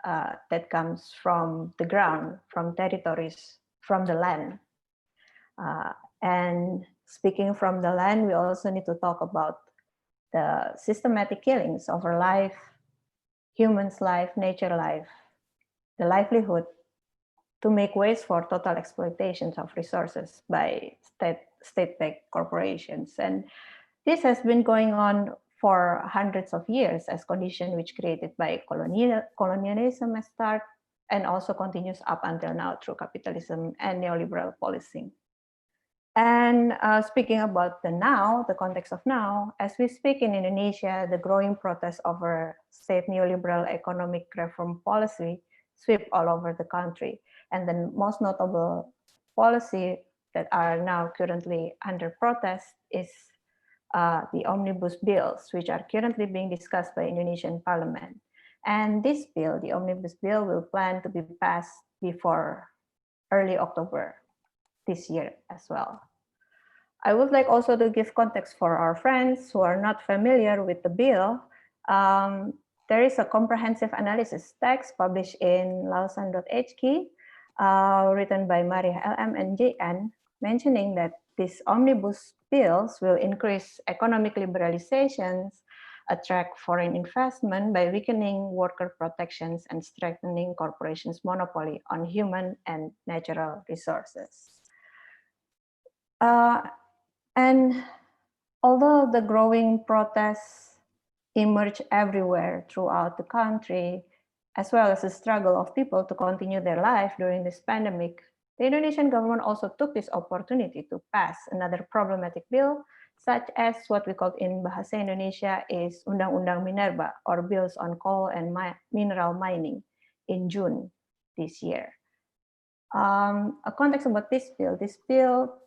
that comes from the ground, from territories, from the land. And speaking from the land, we also need to talk about the systematic killings of our life, humans' life, nature life, the livelihood, to make ways for total exploitations of resources by state-backed corporations. And this has been going on for hundreds of years as condition which created by colonialism as start and also continues up until now through capitalism and neoliberal policing. And speaking about the now, the context of now, as we speak in Indonesia, the growing protests over state neoliberal economic reform policy sweep all over the country. And the most notable policy that are now currently under protest is the omnibus bills, which are currently being discussed by Indonesian parliament. And this bill, the omnibus bill, will plan to be passed before early October this year as well. I would like also to give context for our friends who are not familiar with the bill. There is a comprehensive analysis text published in lausan.hk, written by Maria LM and JN, mentioning that these omnibus bills will increase economic liberalizations, attract foreign investment by weakening worker protections and strengthening corporations' monopoly on human and natural resources. And although the growing protests emerge everywhere throughout the country, as well as the struggle of people to continue their life during this pandemic, the Indonesian government also took this opportunity to pass another problematic bill, such as what we call in Bahasa Indonesia is Undang-Undang Minerba, or bills on coal and mineral mining, in June this year. A context about this bill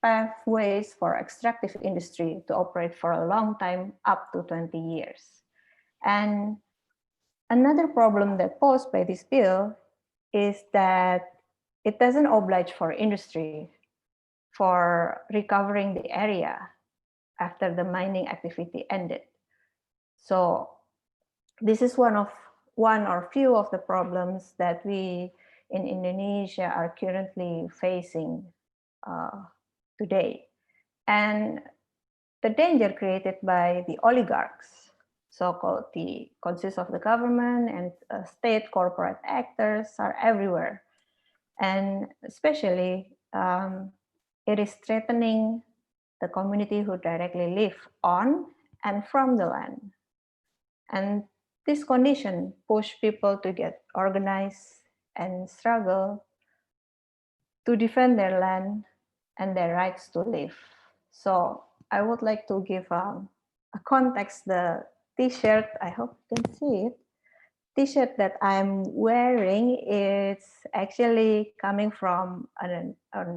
pave ways for extractive industry to operate for a long time, up to 20 years. And another problem that posed by this bill is that it doesn't oblige for industry for recovering the area after the mining activity ended. So this is one or few of the problems that we in Indonesia are currently facing today. And the danger created by the oligarchs, so-called the consists of the government and state corporate actors, are everywhere. And especially, it is threatening the community who directly live on and from the land. And this condition push people to get organized and struggle to defend their land and their rights to live. So I would like to give a context. The t-shirt, I hope you can see it, t-shirt that I'm wearing is actually coming from an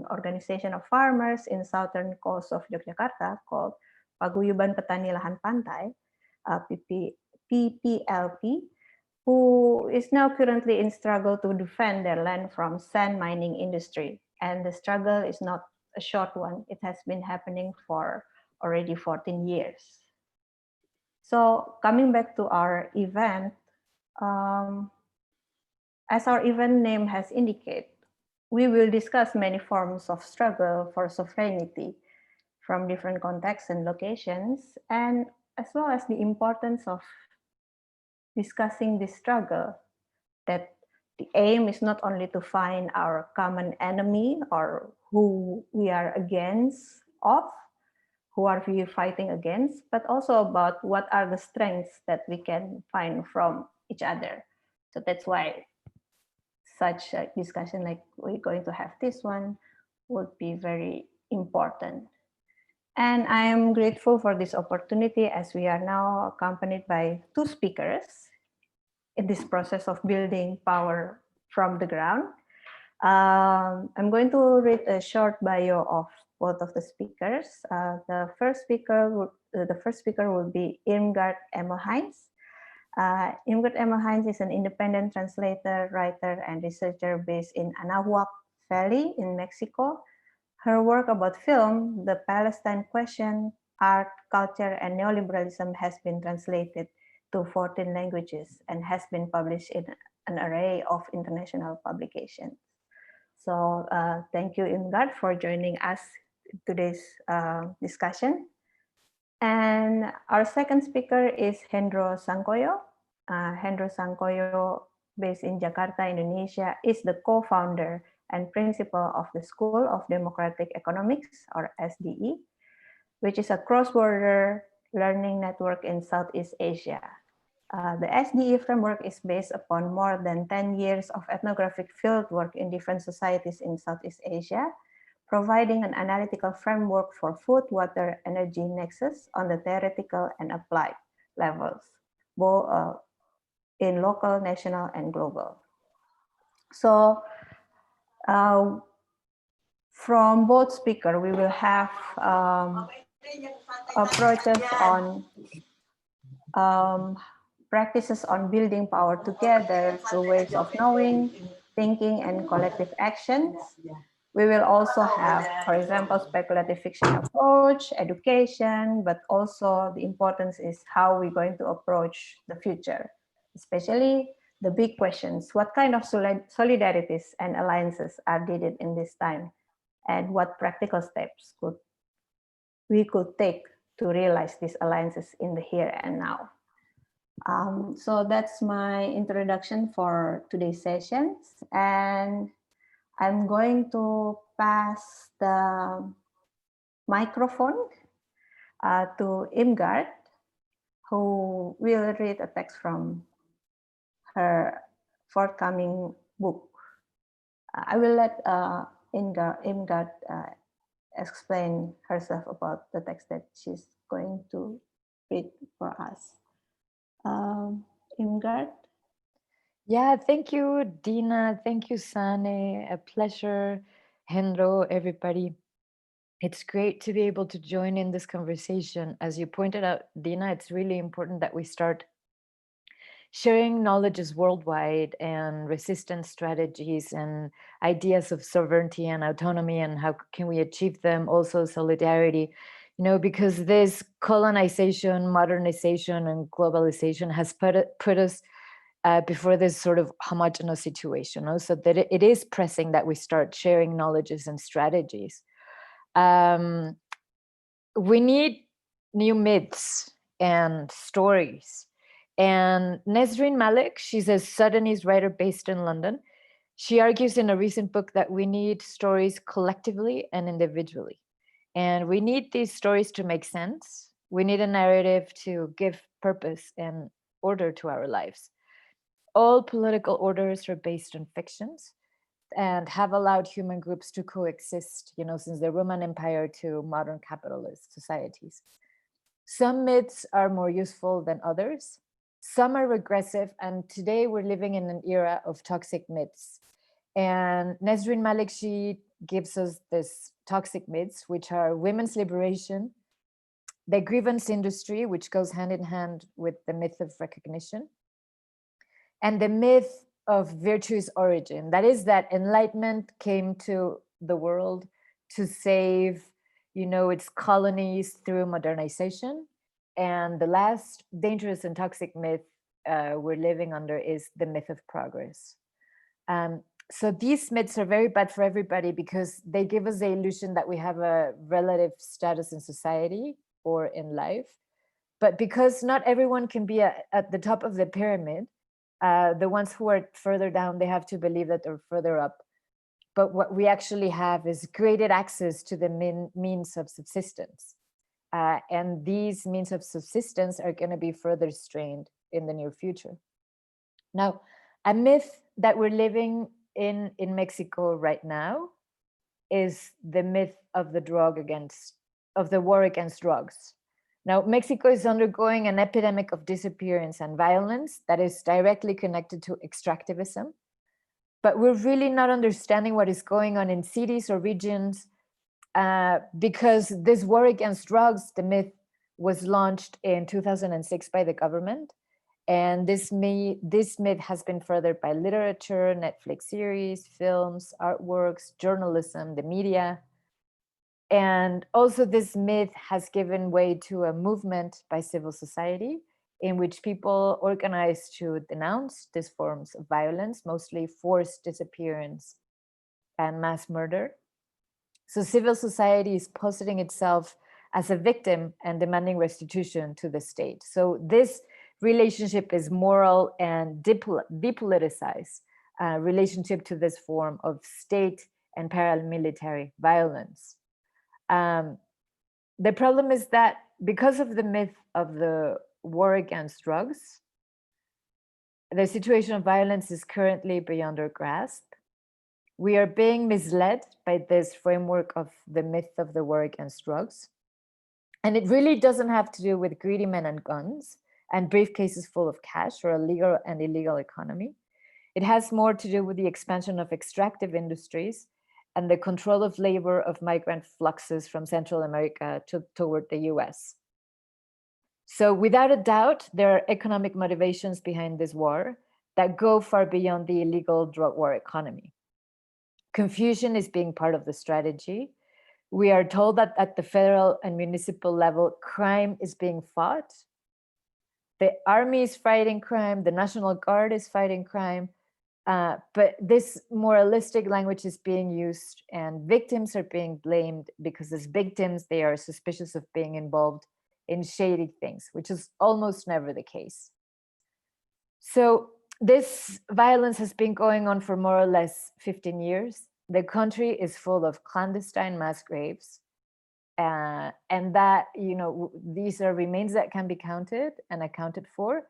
organization of farmers in southern coast of Yogyakarta called Paguyuban Petani Lahan Pantai, PPLP, who is now currently in struggle to defend their land from sand mining industry. And the struggle is not a short one. It has been happening for already 14 years. So coming back to our event, as our event name has indicated, we will discuss many forms of struggle for sovereignty from different contexts and locations, and as well as the importance of discussing this struggle, that the aim is not only to find our common enemy or who we are against of, who are we fighting against, but also about what are the strengths that we can find from each other. So that's why such a discussion like we're going to have this one would be very important. And I am grateful for this opportunity as we are now accompanied by two speakers in this process of building power from the ground. I'm going to read a short bio of both of the speakers. The first speaker will be Irmgard Emmelheins. Irmgard Emmelheins is an independent translator, writer, and researcher based in Anahuac Valley in Mexico. Her work about film, The Palestine Question, Art, Culture, and Neoliberalism has been translated to 14 languages and has been published in an array of international publications. So thank you, Irmgard, for joining us in today's discussion. And our second speaker is Hendro Sangkoyo. Hendro Sangkoyo, based in Jakarta, Indonesia, is the co-founder and principal of the School of Democratic Economics, or SDE, which is a cross-border learning network in Southeast Asia. The SDE framework is based upon more than 10 years of ethnographic fieldwork in different societies in Southeast Asia, providing an analytical framework for food, water, energy nexus on the theoretical and applied levels, both in local, national, and global. So from both speakers, we will have approaches on practices on building power together through ways of knowing, thinking, and collective actions. We will also have, for example, speculative fiction approach, education, but also the importance is how we're going to approach the future, especially the big questions. What kind of solidarities and alliances are needed in this time? And what practical steps we could take to realize these alliances in the here and now? So that's my introduction for today's sessions. And I'm going to pass the microphone to Irmgard, who will read a text from her forthcoming book. I will let Irmgard explain herself about the text that she's going to read for us. Irmgard? Yeah, thank you, Dina. Thank you, Sane. A pleasure. Hendro, everybody. It's great to be able to join in this conversation. As you pointed out, Dina, it's really important that we start sharing knowledges worldwide and resistance strategies and ideas of sovereignty and autonomy and how can we achieve them. Also solidarity, because this colonization, modernization, and globalization has put us before this sort of homogeneous situation. So that it is pressing that we start sharing knowledges and strategies. We need new myths and stories. And Nesrine Malik, she's a Sudanese writer based in London. She argues in a recent book that we need stories collectively and individually. And we need these stories to make sense. We need a narrative to give purpose and order to our lives. All political orders are based on fictions and have allowed human groups to coexist, since the Roman Empire to modern capitalist societies. Some myths are more useful than others. Some are regressive, and today we're living in an era of toxic myths. And Nesrine Malik, she gives us this toxic myths, which are women's liberation, the grievance industry, which goes hand in hand with the myth of recognition, and the myth of virtue's origin. That is that enlightenment came to the world to save, its colonies through modernization. And the last dangerous and toxic myth we're living under is the myth of progress. So these myths are very bad for everybody because they give us the illusion that we have a relative status in society or in life. But because not everyone can be at the top of the pyramid, the ones who are further down, they have to believe that they're further up. But what we actually have is graded access to the means of subsistence. And these means of subsistence are going to be further strained in the near future. Now, a myth that we're living in Mexico right now is the myth of the war against drugs. Now, Mexico is undergoing an epidemic of disappearance and violence that is directly connected to extractivism. But we're really not understanding what is going on in cities or regions because this war against drugs, the myth, was launched in 2006 by the government. And this myth has been furthered by literature, Netflix series, films, artworks, journalism, the media. And also this myth has given way to a movement by civil society in which people organize to denounce these forms of violence, mostly forced disappearance and mass murder. So civil society is positing itself as a victim and demanding restitution to the state. So this relationship is moral and depoliticized relationship to this form of state and paramilitary violence. The problem is that because of the myth of the war against drugs, the situation of violence is currently beyond our grasp. We are being misled by this framework of the myth of the war against drugs. And it really doesn't have to do with greedy men and guns and briefcases full of cash or a legal and illegal economy. It has more to do with the expansion of extractive industries and the control of labor of migrant fluxes from Central America toward the US. So without a doubt, there are economic motivations behind this war that go far beyond the illegal drug war economy. Confusion is being part of the strategy. We are told that at the federal and municipal level, crime is being fought. The army is fighting crime, the National Guard is fighting crime, but this moralistic language is being used and victims are being blamed because as victims, they are suspicious of being involved in shady things, which is almost never the case. So this violence has been going on for more or less 15 years. The country is full of clandestine mass graves. And that, these are remains that can be counted and accounted for.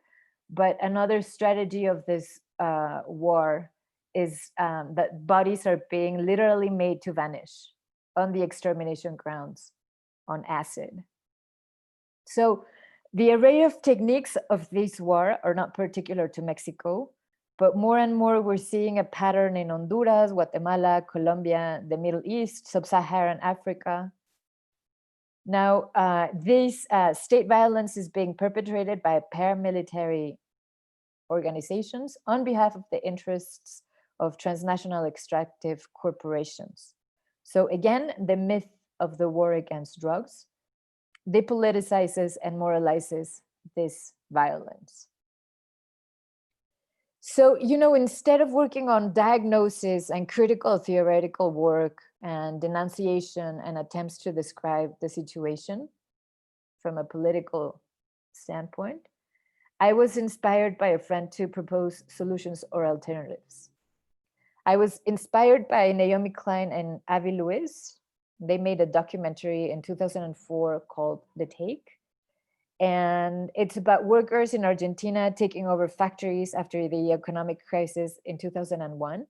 But another strategy of this war is that bodies are being literally made to vanish on the extermination grounds on acid. So the array of techniques of this war are not particular to Mexico, but more and more we're seeing a pattern in Honduras, Guatemala, Colombia, the Middle East, Sub-Saharan Africa. Now, this state violence is being perpetrated by paramilitary organizations on behalf of the interests of transnational extractive corporations. So again, the myth of the war against drugs depoliticizes and moralizes this violence. So, instead of working on diagnosis and critical theoretical work and denunciation and attempts to describe the situation from a political standpoint, I was inspired by a friend to propose solutions or alternatives. I was inspired by Naomi Klein and Avi Lewis. They made a documentary in 2004 called The Take. And it's about workers in Argentina taking over factories after the economic crisis in 2001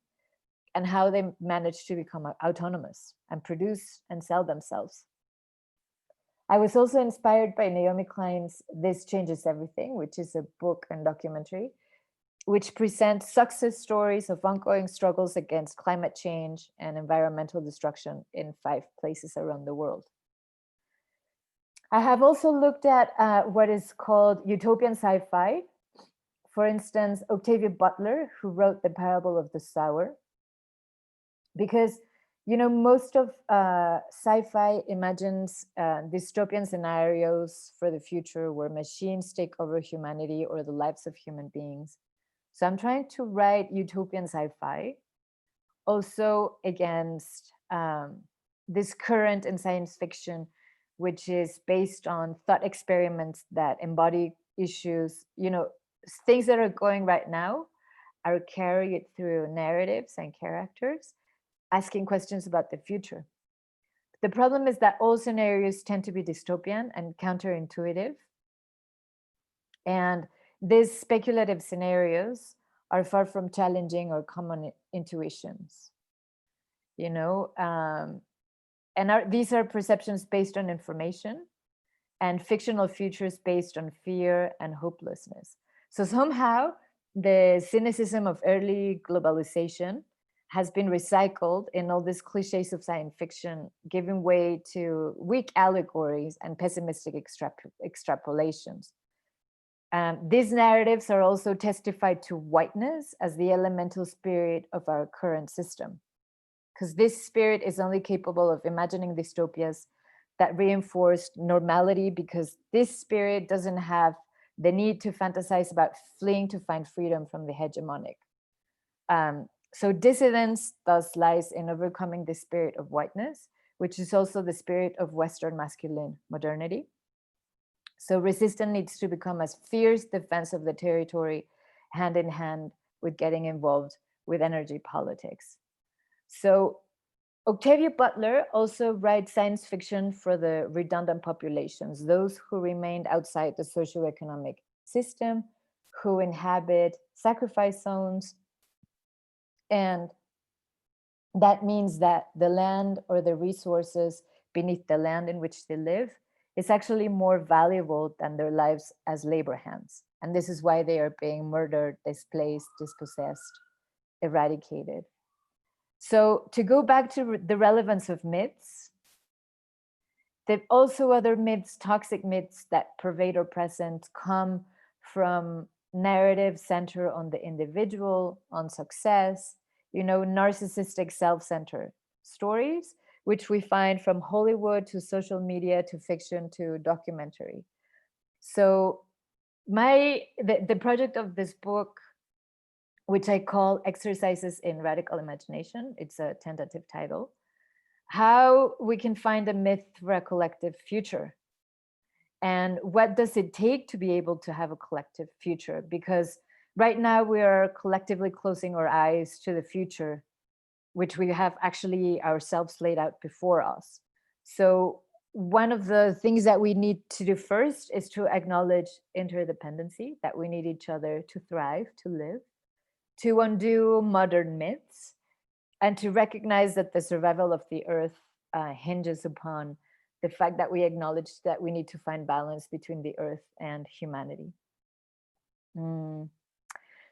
and how they managed to become autonomous and produce and sell themselves. I was also inspired by Naomi Klein's This Changes Everything, which is a book and documentary, which presents success stories of ongoing struggles against climate change and environmental destruction in 5 places around the world. I have also looked at what is called utopian sci-fi. For instance, Octavia Butler, who wrote The Parable of the Sower. Because, most of sci-fi imagines dystopian scenarios for the future where machines take over humanity or the lives of human beings. So I'm trying to write utopian sci-fi, also against this current in science fiction, which is based on thought experiments that embody issues, things that are going right now are carried through narratives and characters, asking questions about the future. The problem is that all scenarios tend to be dystopian and counterintuitive. And these speculative scenarios are far from challenging or common intuitions, these are perceptions based on information and fictional futures based on fear and hopelessness. So somehow the cynicism of early globalization has been recycled in all these cliches of science fiction, giving way to weak allegories and pessimistic extrapolations. These narratives are also testified to whiteness as the elemental spirit of our current system, because this spirit is only capable of imagining dystopias that reinforce normality, because this spirit doesn't have the need to fantasize about fleeing to find freedom from the hegemonic. So dissidence thus lies in overcoming the spirit of whiteness, which is also the spirit of Western masculine modernity. So resistance needs to become a fierce defense of the territory, hand in hand with getting involved with energy politics. So Octavia Butler also writes science fiction for the redundant populations, those who remained outside the socioeconomic system, who inhabit sacrifice zones. And that means that the land or the resources beneath the land in which they live is actually more valuable than their lives as labor hands. And this is why they are being murdered, displaced, dispossessed, eradicated. So to go back to the relevance of myths, there are also other myths, toxic myths that pervade our present come from narratives centered on the individual, on success, narcissistic self-centered stories, which we find from Hollywood to social media to fiction to documentary. So the project of this book, which I call Exercises in Radical Imagination, it's a tentative title, how we can find a myth for a collective future. And what does it take to be able to have a collective future? Because right now we are collectively closing our eyes to the future, which we have actually ourselves laid out before us. So one of the things that we need to do first is to acknowledge interdependency, that we need each other to thrive, to live, to undo modern myths, and to recognize that the survival of the earth hinges upon the fact that we acknowledge that we need to find balance between the earth and humanity.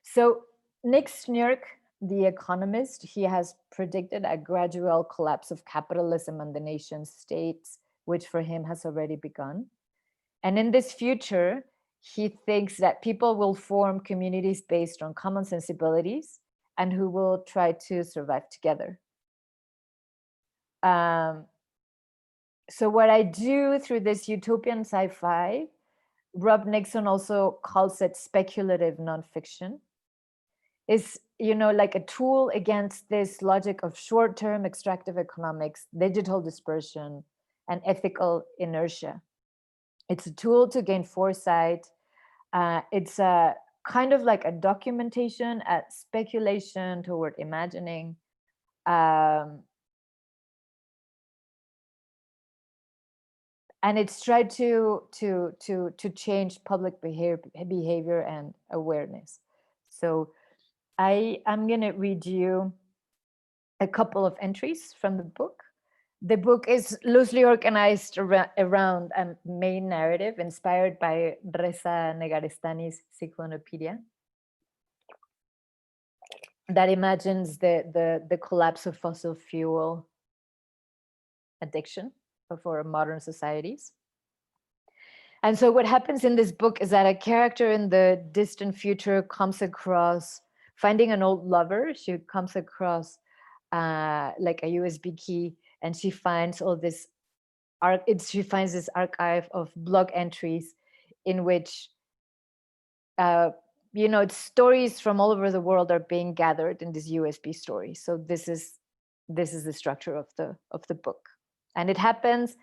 So Nick Snurk, the economist, he has predicted a gradual collapse of capitalism and the nation states, which for him has already begun. And in this future, he thinks that people will form communities based on common sensibilities and who will try to survive together. So what I do through this utopian sci-fi, Rob Nixon also calls it speculative nonfiction, is like a tool against this logic of short-term extractive economics, digital dispersion, and ethical inertia. It's a tool to gain foresight. It's a kind of like a documentation, a speculation toward imagining. And it's tried to change public behavior and awareness. So I'm going to read you a couple of entries from the book. The book is loosely organized around a main narrative inspired by Reza Negarestani's Cyclonopedia that imagines the collapse of fossil fuel addiction for modern societies. And so what happens in this book is that a character in the distant future comes across finding an old lover. She comes across like a USB key, and she finds all this she finds this archive of blog entries in which it's stories from all over the world are being gathered in this USB story. So this is the structure of the book. And it happens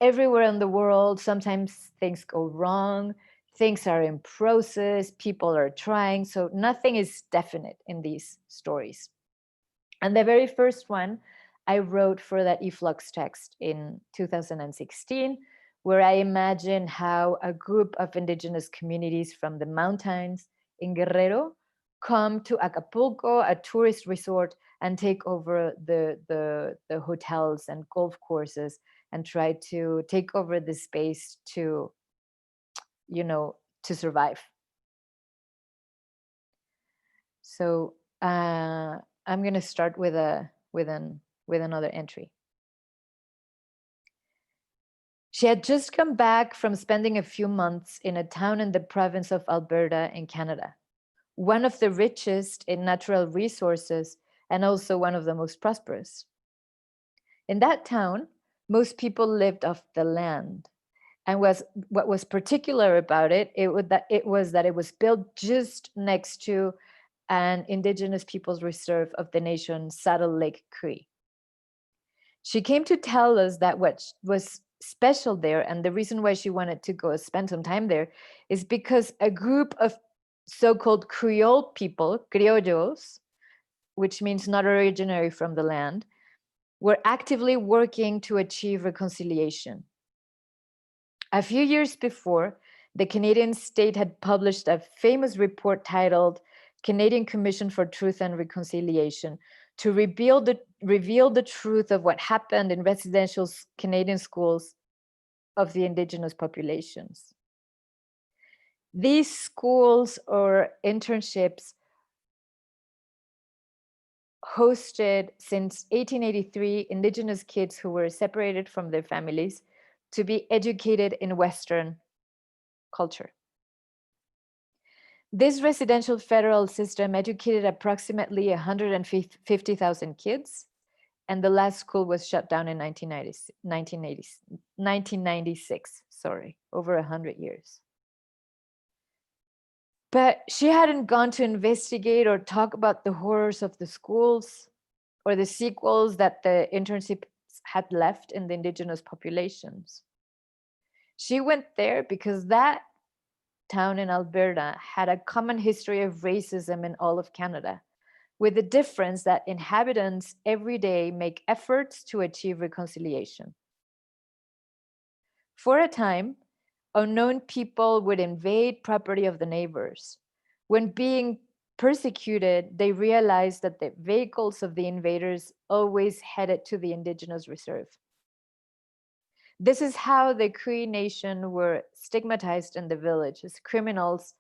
everywhere in the world. Sometimes things go wrong, things are in process, people are trying. So nothing is definite in these stories. And the very first one I wrote for that eFlux text in 2016, where I imagine how a group of indigenous communities from the mountains in Guerrero come to Acapulco, a tourist resort, and take over the hotels and golf courses and try to take over the space to survive. So I'm going to start with another entry. She had just come back from spending a few months in a town in the province of Alberta in Canada, one of the richest in natural resources and also one of the most prosperous. In that town, most people lived off the land, And what was particular about it, it was that it was built just next to an indigenous peoples reserve of the nation, Saddle Lake Cree. She came to tell us that what was special there, and the reason why she wanted to go spend some time there, is because a group of so-called Creole people, criollos, which means not originary from the land, were actively working to achieve reconciliation. A few years before, the Canadian state had published a famous report titled Canadian Commission for Truth and Reconciliation to reveal the truth of what happened in residential Canadian schools of the indigenous populations. These schools or internships hosted since 1883 indigenous kids who were separated from their families to be educated in Western culture. This residential federal system educated approximately 150,000 kids, and the last school was shut down in 1996, over 100 years. But she hadn't gone to investigate or talk about the horrors of the schools or the sequels that the internships had left in the indigenous populations. She went there because that town in Alberta had a common history of racism in all of Canada, with the difference that inhabitants every day make efforts to achieve reconciliation. For a time, unknown people would invade property of the neighbors. When being persecuted, they realized that the vehicles of the invaders always headed to the indigenous reserve. This is how the Cree Nation were stigmatized in the village as criminals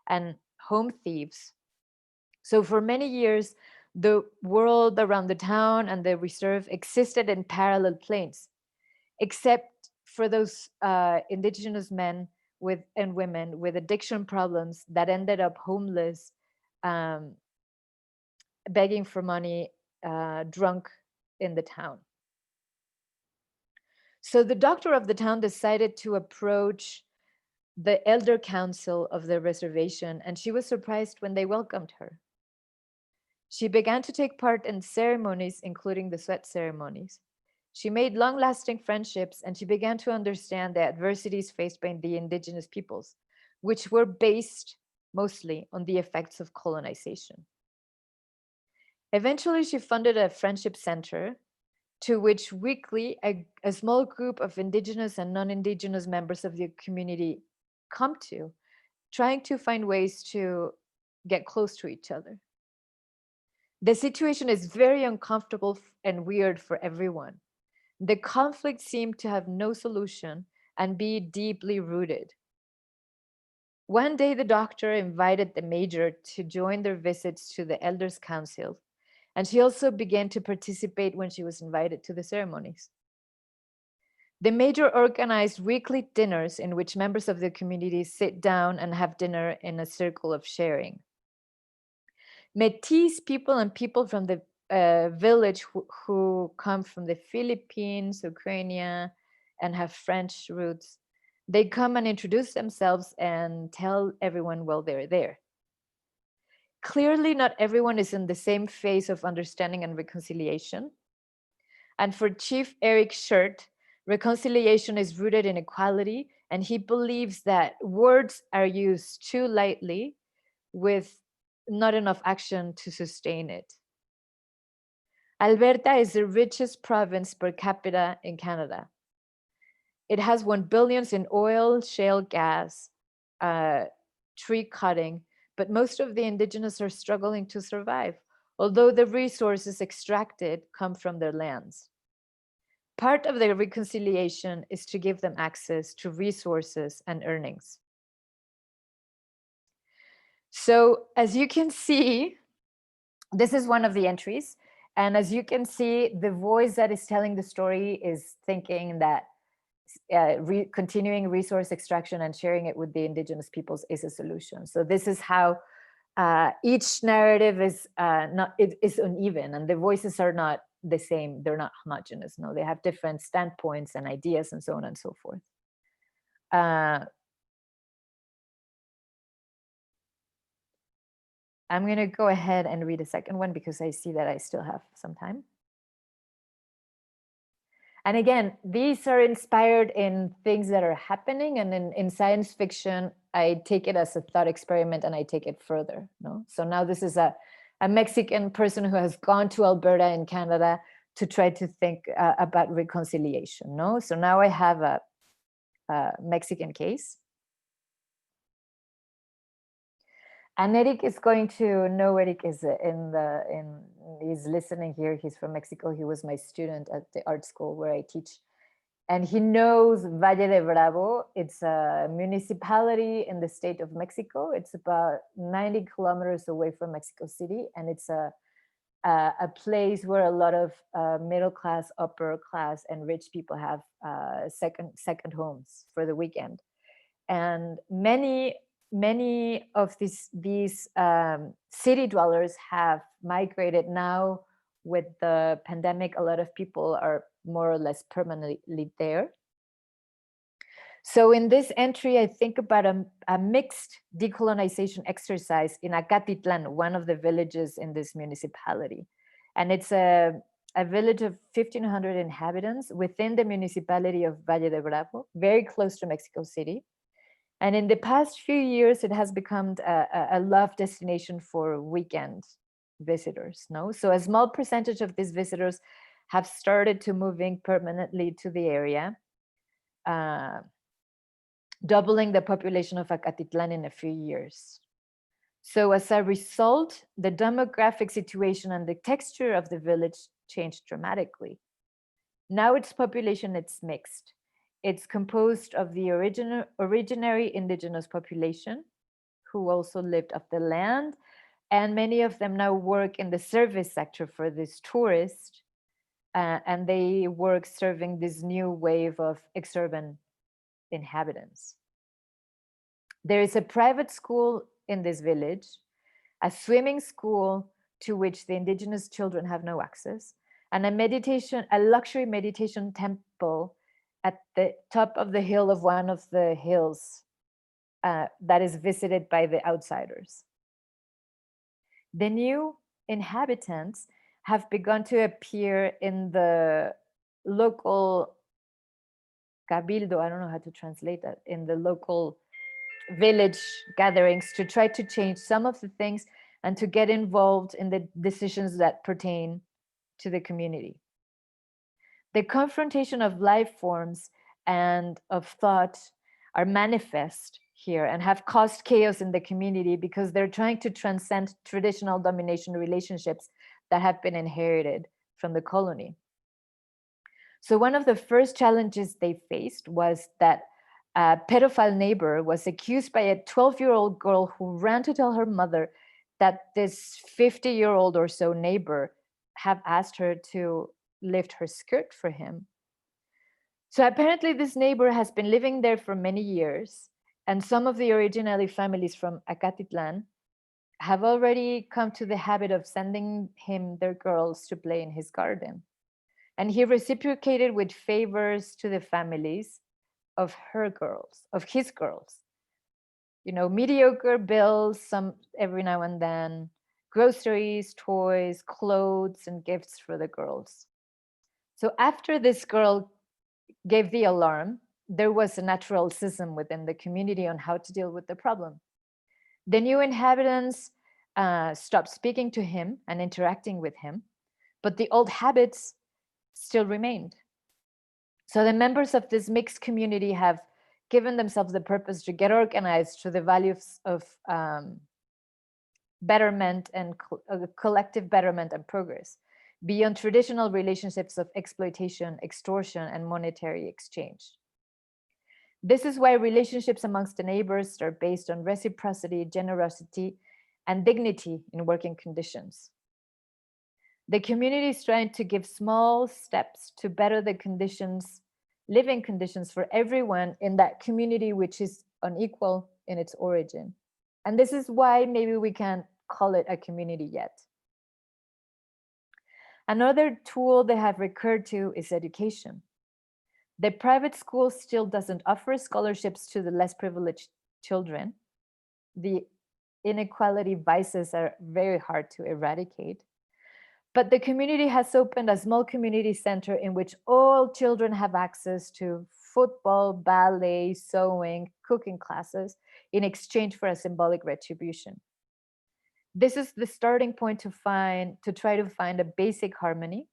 and home thieves. So for many years, the world around the town and the reserve existed in parallel planes, except for those indigenous men and women with addiction problems that ended up homeless, begging for money, drunk in the town. So the doctor of the town decided to approach the elder council of the reservation, and she was surprised when they welcomed her. She began to take part in ceremonies, including the sweat ceremonies. She made long-lasting friendships, and she began to understand the adversities faced by the indigenous peoples, which were based mostly on the effects of colonization. Eventually, she funded a friendship center to which weekly a small group of indigenous and non-indigenous members of the community come to, trying to find ways to get close to each other. The situation is very uncomfortable and weird for everyone. The conflict seemed to have no solution and be deeply rooted. One day, the doctor invited the major to join their visits to the elders' council, and she also began to participate when she was invited to the ceremonies. The major organized weekly dinners in which members of the community sit down and have dinner in a circle of sharing. Métis people and people from the village who come from the Philippines, Ukraine, and have French roots, they come and introduce themselves and tell everyone while they're there. Clearly, not everyone is in the same phase of understanding and reconciliation. And for Chief Eric Shirt, reconciliation is rooted in equality, and he believes that words are used too lightly with not enough action to sustain it. Alberta is the richest province per capita in Canada. It has 1 billion in oil, shale gas, tree cutting, but most of the indigenous are struggling to survive, although the resources extracted come from their lands. Part of their reconciliation is to give them access to resources and earnings. So as you can see, this is one of the entries. And as you can see, the voice that is telling the story is thinking that continuing resource extraction and sharing it with the indigenous peoples is a solution. So this is how each narrative is is uneven, and the voices are not the same. They're not homogeneous. No, they have different standpoints and ideas and so on and so forth. I'm going to go ahead and read a second one because I see that I still have some time. And again, these are inspired in things that are happening, and in science fiction, I take it as a thought experiment and I take it further. No, so now this is a Mexican person who has gone to Alberta in Canada to try to think about reconciliation. No, so now I have a Mexican case. And Eric is going to know. Eric is he's listening here. He's from Mexico. He was my student at the art school where I teach. And he knows Valle de Bravo. It's a municipality in the state of Mexico. It's about 90 kilometers away from Mexico City. And it's a place where a lot of middle class, upper class, and rich people have second homes for the weekend. And many of these city dwellers have migrated. Now with the pandemic, a lot of people are more or less permanently there. So in this entry, I think about a mixed decolonization exercise in Acatitlan, one of the villages in this municipality. And it's a village of 1,500 inhabitants within the municipality of Valle de Bravo, very close to Mexico City. And in the past few years, it has become a love destination for weekend visitors. No, so a small percentage of these visitors have started to moving permanently to the area, doubling the population of Acatitlan in a few years. So as a result, the demographic situation and the texture of the village changed dramatically. Now its population is mixed. It's composed of the originary indigenous population who also lived off the land, and many of them now work in the service sector for this tourist, and they work serving this new wave of exurban inhabitants. There is a private school in this village, a swimming school to which the indigenous children have no access, and a luxury meditation temple at the top of the hill of one of the hills that is visited by the outsiders. The new inhabitants have begun to appear in the local cabildo, I don't know how to translate that, in the local village gatherings to try to change some of the things and to get involved in the decisions that pertain to the community. The confrontation of life forms and of thought are manifest here and have caused chaos in the community because they're trying to transcend traditional domination relationships that have been inherited from the colony. So one of the first challenges they faced was that a pedophile neighbor was accused by a 12-year-old girl who ran to tell her mother that this 50-year-old or so neighbor have asked her to lift her skirt for him. So apparently this neighbor has been living there for many years, and some of the originally families from Acatitlan have already come to the habit of sending him their girls to play in his garden. And he reciprocated with favors to the families of his girls. You know, mediocre bills, some every now and then, groceries, toys, clothes, and gifts for the girls. So after this girl gave the alarm, there was a natural schism within the community on how to deal with the problem. The new inhabitants stopped speaking to him and interacting with him, but the old habits still remained. So the members of this mixed community have given themselves the purpose to get organized to the values of betterment and collective betterment and progress beyond traditional relationships of exploitation, extortion, and monetary exchange. This is why relationships amongst the neighbors are based on reciprocity, generosity, and dignity in working conditions. The community is trying to give small steps to better the conditions, living conditions for everyone in that community, which is unequal in its origin. And this is why maybe we can't call it a community yet. Another tool they have recurred to is education. The private school still doesn't offer scholarships to the less privileged children. The inequality vices are very hard to eradicate. But the community has opened a small community center in which all children have access to football, ballet, sewing, cooking classes in exchange for a symbolic retribution. This is the starting point to try to find a basic harmony.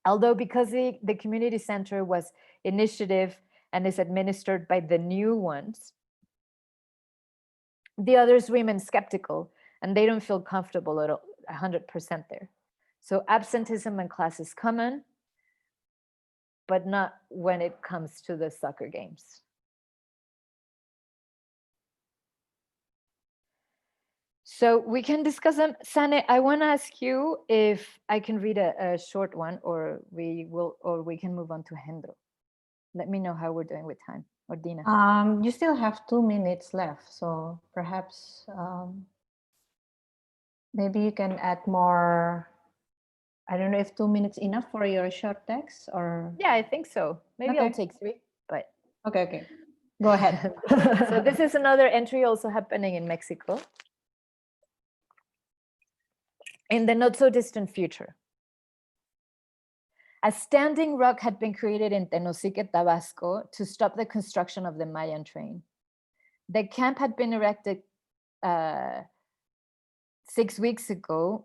Although because the community center was initiative and is administered by the new ones, the others remain skeptical and they don't feel comfortable at all, 100% there. So absenteeism in class is common, but not when it comes to the soccer games. So we can discuss them. Sane, I want to ask you if I can read a short one, or we can move on to Hendro. Let me know how we're doing with time. Or Dina. You still have 2 minutes left, so perhaps maybe you can add more. I don't know if 2 minutes enough for your short text, or yeah, I think so. Maybe I'll Okay. take 3, but okay. Go ahead. so this is another entry also happening in Mexico in the not so distant future. A standing rock had been created in Tenosique, Tabasco, to stop the construction of the Mayan train. The camp had been erected 6 weeks ago,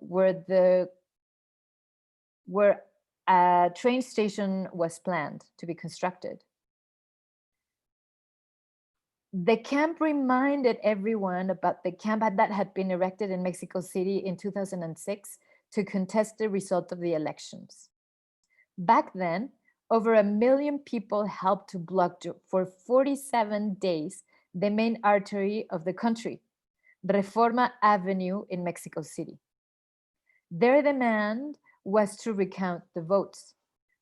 where a train station was planned to be constructed. The camp reminded everyone about the camp that had been erected in Mexico City in 2006 to contest the result of the elections. Back then, over 1 million people helped to block for 47 days the main artery of the country, Reforma Avenue in Mexico City. Their demand was to recount the votes.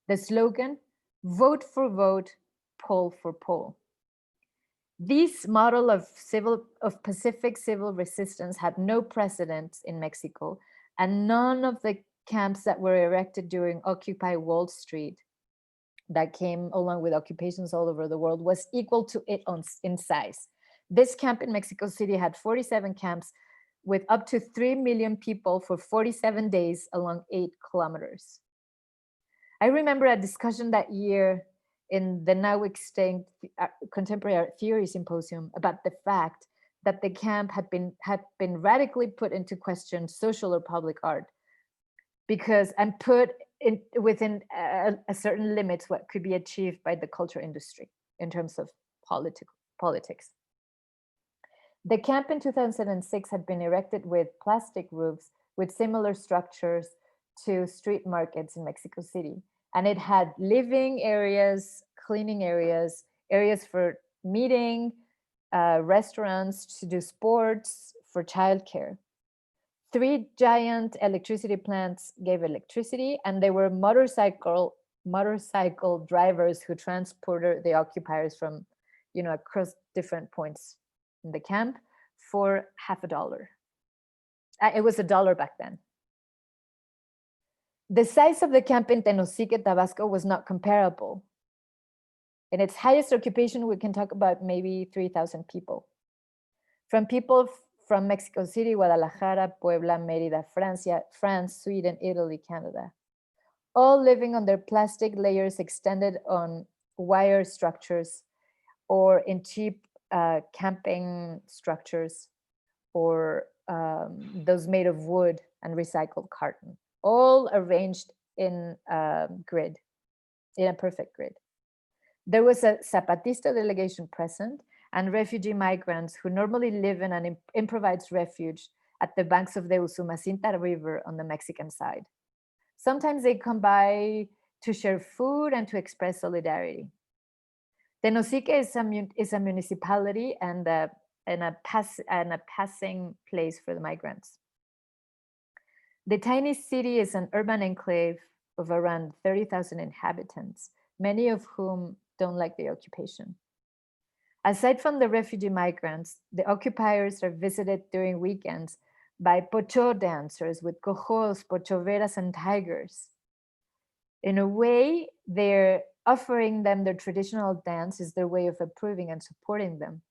The slogan, vote for vote, poll for poll. This model of Pacific civil resistance had no precedent in Mexico, and none of the camps that were erected during Occupy Wall Street that came along with occupations all over the world was equal to it in size. This camp in Mexico City had 47 camps with up to 3 million people for 47 days along 8 kilometers. I remember a discussion that year in the now extinct Contemporary Art Theory Symposium about the fact that the camp had been radically put into question, social or public art, and put within a certain limits what could be achieved by the culture industry in terms of politics. The camp in 2006 had been erected with plastic roofs with similar structures to street markets in Mexico City. And it had living areas, cleaning areas, areas for meeting, restaurants, to do sports, for childcare. 3 giant electricity plants gave electricity, and there were motorcycle drivers who transported the occupiers from, across different points in the camp for $50. It was $1 back then. The size of the camp in Tenosique, Tabasco was not comparable. In its highest occupation, we can talk about maybe 3,000 people. From people from Mexico City, Guadalajara, Puebla, Mérida, France, Sweden, Italy, Canada, all living on their plastic layers extended on wire structures or in cheap camping structures, or those made of wood and recycled carton, all arranged in a grid, in a perfect grid. There was a Zapatista delegation present and refugee migrants who normally live in an improvised refuge at the banks of the Usumacinta River on the Mexican side. Sometimes they come by to share food and to express solidarity. Tenosique is a municipality and a passing place for the migrants. The tiny city is an urban enclave of around 30,000 inhabitants, many of whom don't like the occupation. Aside from the refugee migrants, the occupiers are visited during weekends by pocho dancers with cojos, pochoveras, and tigers. In a way, they're offering them their traditional dance is their way of approving and supporting them.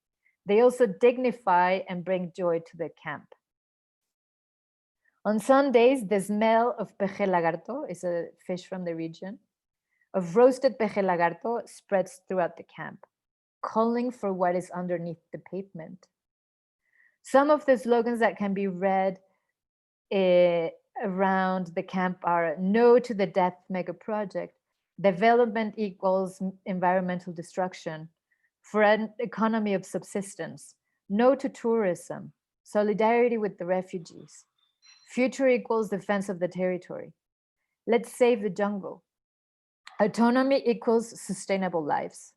They also dignify and bring joy to the camp. On Sundays, the smell of peje lagarto, is a fish from the region, of roasted peje lagarto spreads throughout the camp, calling for what is underneath the pavement. Some of the slogans that can be read around the camp are "No to the death mega project," "Development equals environmental destruction," "For an economy of subsistence," "No to tourism," "Solidarity with the refugees," "Future equals defense of the territory," "Let's save the jungle," "Autonomy equals sustainable lives."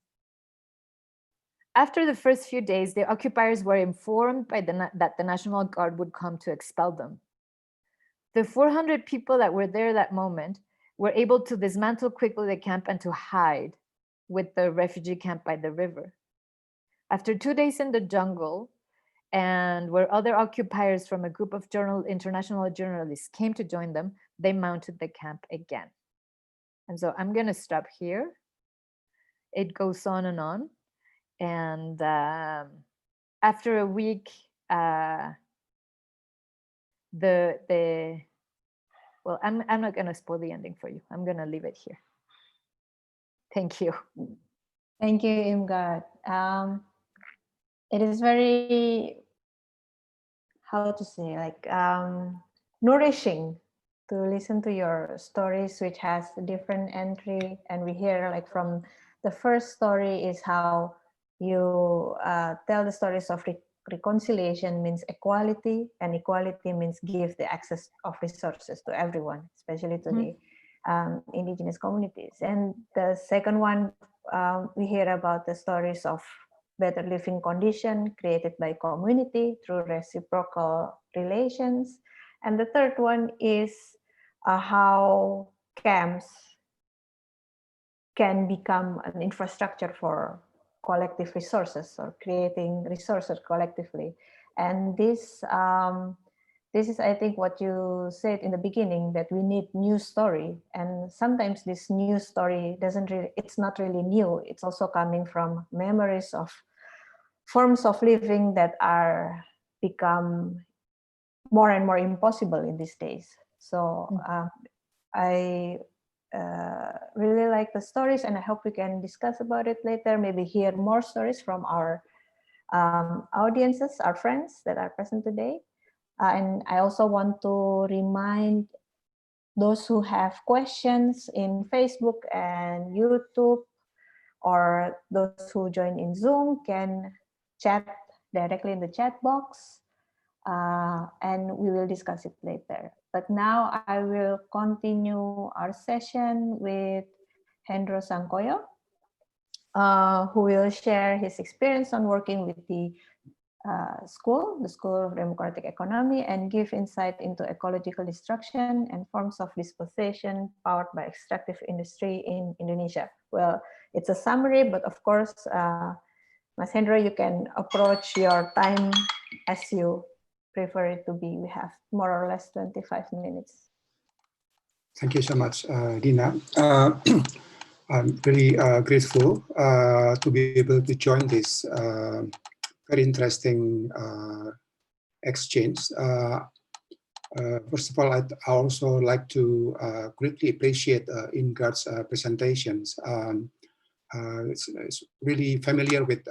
After the first few days, the occupiers were informed that the National Guard would come to expel them. The 400 people that were there that moment were able to dismantle quickly the camp and to hide with the refugee camp by the river. After 2 days in the jungle, and where other occupiers from a group of international journalists came to join them, they mounted the camp again. And so I'm going to stop here. It goes on and on. And after a week, well, I'm not going to spoil the ending for you. I'm going to leave it here. Thank you. Thank you, Imgard. It is very, how to say, like nourishing to listen to your stories, which has a different entry. And we hear like from the first story is how you tell the stories of reconciliation means equality, and equality means give the access of resources to everyone, especially to the indigenous communities. And the second one, we hear about the stories of better living condition created by community through reciprocal relations. And the third one is how camps can become an infrastructure for collective resources or creating resources collectively. And this is, I think, what you said in the beginning, that we need new story. And sometimes this new story it's not really new. It's also coming from memories of forms of living that are become more and more impossible in these days. So I really like the stories, and I hope we can discuss about it later, maybe hear more stories from our audiences, our friends that are present today. And I also want to remind those who have questions in Facebook and YouTube, or those who join in Zoom can chat directly in the chat box, and we will discuss it later. But now I will continue our session with Hendro Sangkoyo, who will share his experience on working with the School of Democratic Economy, and give insight into ecological destruction and forms of dispossession powered by extractive industry in Indonesia. Well, it's a summary, but of course, Mas Hendro, you can approach your time as you prefer it to be. We have more or less 25 minutes. Thank you so much, Dina. I'm really grateful to be able to join this very interesting exchange. First of all, I'd also like to greatly appreciate Imgard's presentations. It's really familiar with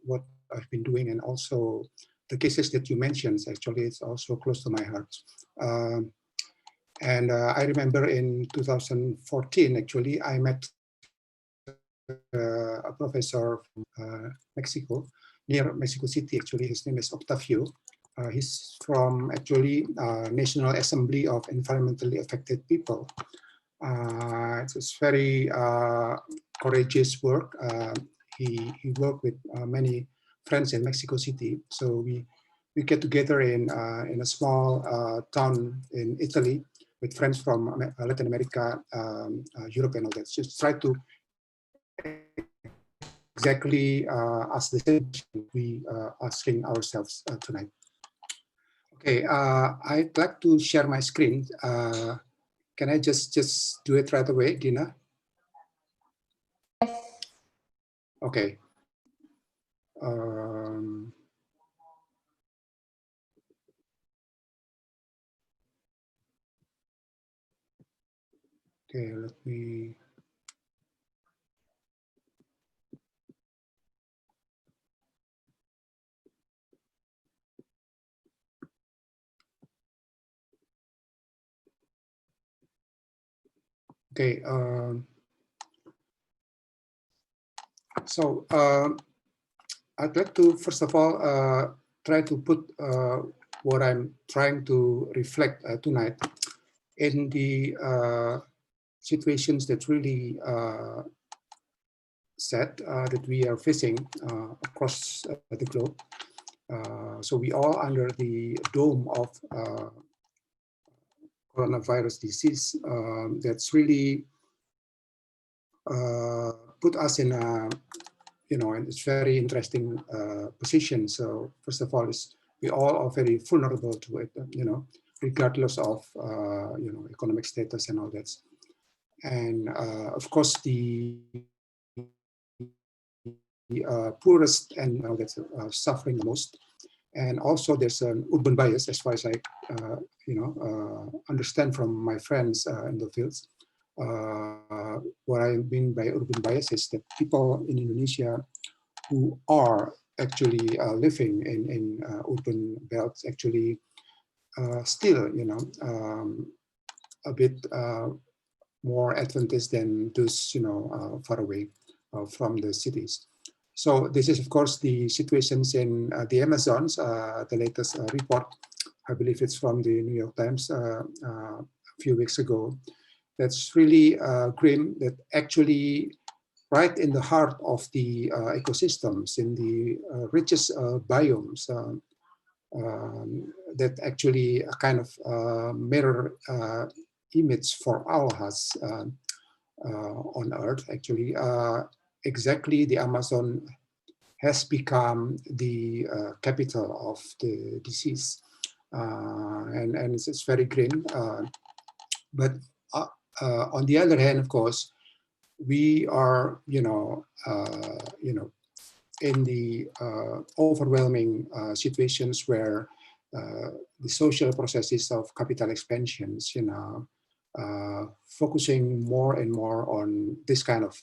what I've been doing, and also the cases that you mentioned. Actually, it's also close to my heart. And I remember in 2014, actually, I met a professor from Mexico, near Mexico City. Actually, his name is Octavio. He's from actually National Assembly of Environmentally Affected People. It's very courageous work. He worked with many friends in Mexico City. So we get together in a small town in Italy with friends from Latin America, Europe, and all that. Just try to exactly ask the same question we are asking ourselves tonight. Okay, I'd like to share my screen. Can I just do it right away, Dina? Okay. Okay, let me. Okay. So I'd like to first of all try to put what I'm trying to reflect tonight in the situations that really sad that we are facing across the globe. So we all under the dome of coronavirus disease that's really put us in a, you know, and it's very interesting position. So first of all, is we all are very vulnerable to it, you know, regardless of you know, economic status and all that. And of course, the poorest and that's suffering the most. And also, there's an urban bias, as far as I, you know, understand from my friends in the fields. What I mean by urban bias is that people in Indonesia who are actually living in urban belts actually still, you know, a bit more advantaged than those, you know, far away from the cities. So this is, of course, the situations in the Amazons. The latest report, I believe it's from the New York Times a few weeks ago. That's really grim. That actually, right in the heart of the ecosystems, in the richest biomes, that actually a kind of mirror image for all of us on Earth. Actually, exactly, the Amazon has become the capital of the disease, and it's very grim. But on the other hand, of course, we are, you know, in the overwhelming situations where the social processes of capital expansions, you know, focusing more and more on this kind of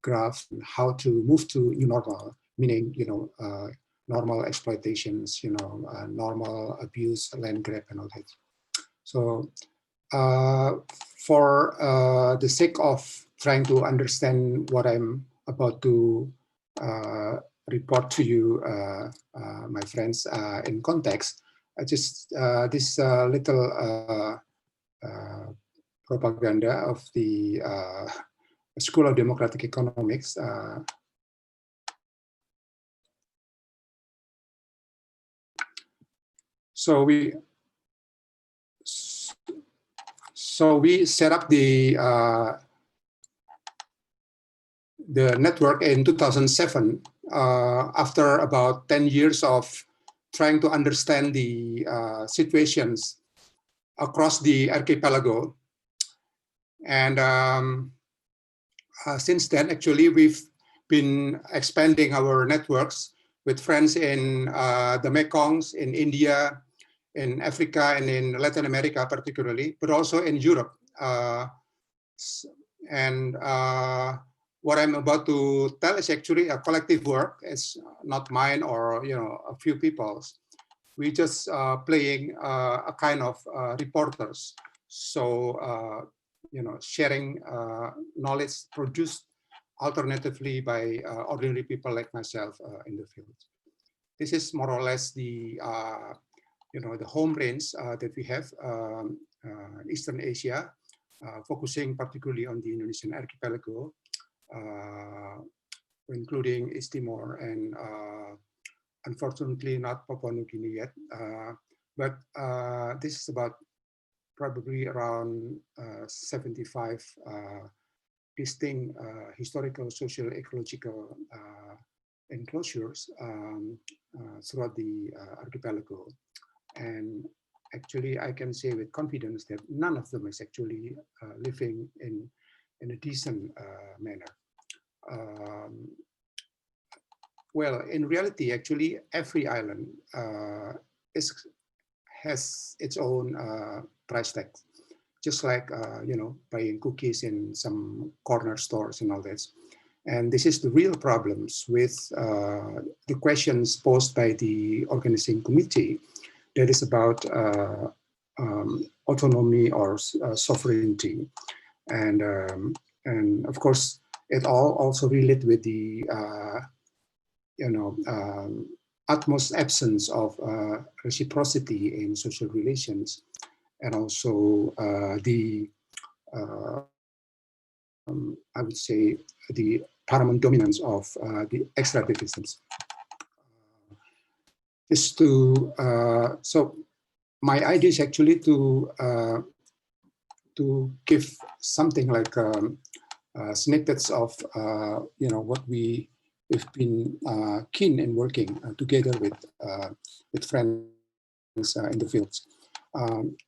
graph, how to move to new normal, meaning, you know, normal exploitations, you know, normal abuse, land grab, and all that. So for the sake of trying to understand what I'm about to report to you, my friends, in context, I just this little propaganda of the School of Democratic Economics. So we set up the network in 2007 after about 10 years of trying to understand the situations across the archipelago. And since then, actually, we've been expanding our networks with friends in the Mekongs, in India, in Africa, and in Latin America particularly, but also in Europe. And what I'm about to tell is actually a collective work. It's not mine or, you know, a few people's. We just playing a kind of reporters. So, you know, sharing knowledge produced alternatively by ordinary people like myself in the field. This is more or less the, you know, the home range that we have, Eastern Asia, focusing particularly on the Indonesian archipelago, including East Timor and unfortunately not Papua New Guinea yet. But this is about probably around 75 distinct historical, social, ecological enclosures throughout the archipelago. And actually, I can say with confidence that none of them is actually living in in a decent manner. Well, in reality, actually, every island has its own price tag, just like buying cookies in some corner stores and all that. And this is the real problems with the questions posed by the organizing committee that is about autonomy or sovereignty. And of course, it all also relate with the utmost absence of reciprocity in social relations, and also I would say the paramount dominance of the extractivisms. So my idea is actually to give something like snippets of what we've been keen in working together with friends in the fields.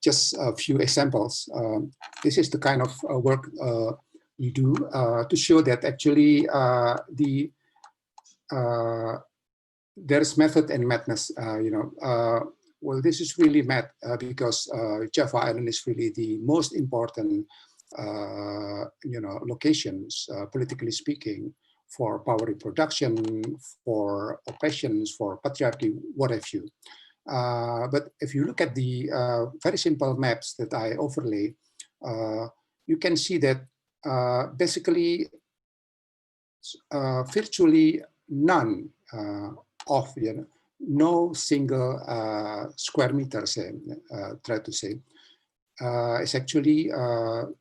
Just a few examples. This is the kind of work we do to show that actually there's method and madness. Well, this is really mad because Java Island is really the most important, locations, politically speaking, for power reproduction, for oppressions, for patriarchy, what have you. But if you look at the very simple maps that I overlay, you can see that basically virtually none of, no single square meter, try to say, is actually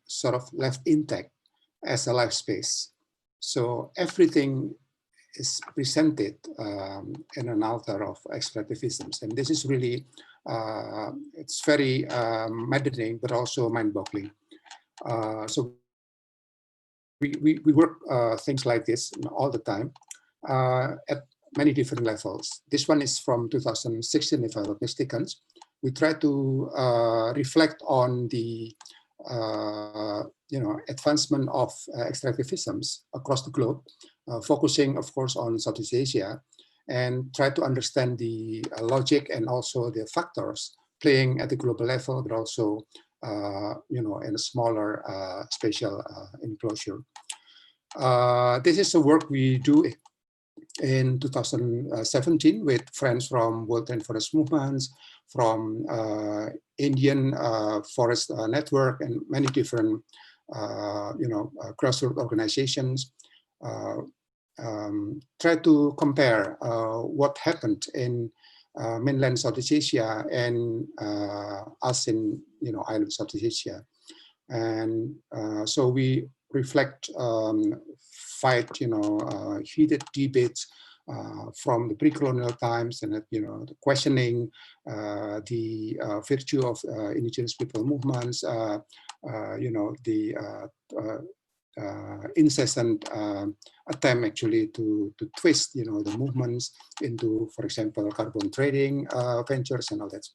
sort of left intact as a life space. So everything is presented in an altar of extractivisms. And this is really, it's very maddening, but also mind-boggling. So we work things like this all the time at many different levels. This one is from 2016, if I'm not mistaken. We try to reflect on the advancement of extractivisms across the globe, focusing, of course, on Southeast Asia, and try to understand the logic and also the factors playing at the global level, but also in a smaller spatial enclosure. This is the work we do in 2017 with friends from World Rainforest Movements, from Indian Forest Network, and many different grassroots organizations. Try to compare what happened in mainland Southeast Asia and us in island Southeast Asia. And so we reflect, fight heated debates from the pre-colonial times, and the questioning the virtue of indigenous people movements, the incessant attempt actually to twist the movements into, for example, carbon trading ventures and all that.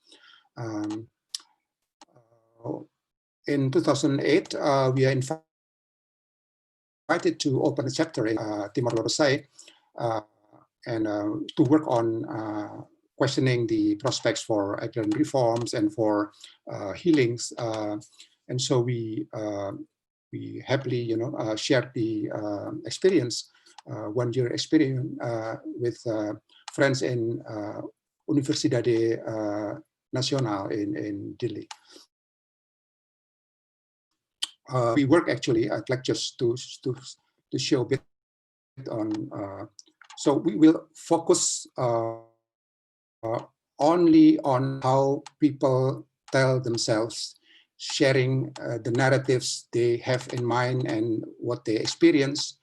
In 2008, we are invited to open a chapter in Timor-Leste and to work on questioning the prospects for agrarian reforms and for healings. And so we happily, shared the experience, 1 year experience with friends in Universidade Nacional in Delhi. We work actually at lectures to show a bit on. So we will focus only on how people tell themselves, sharing the narratives they have in mind and what they experience,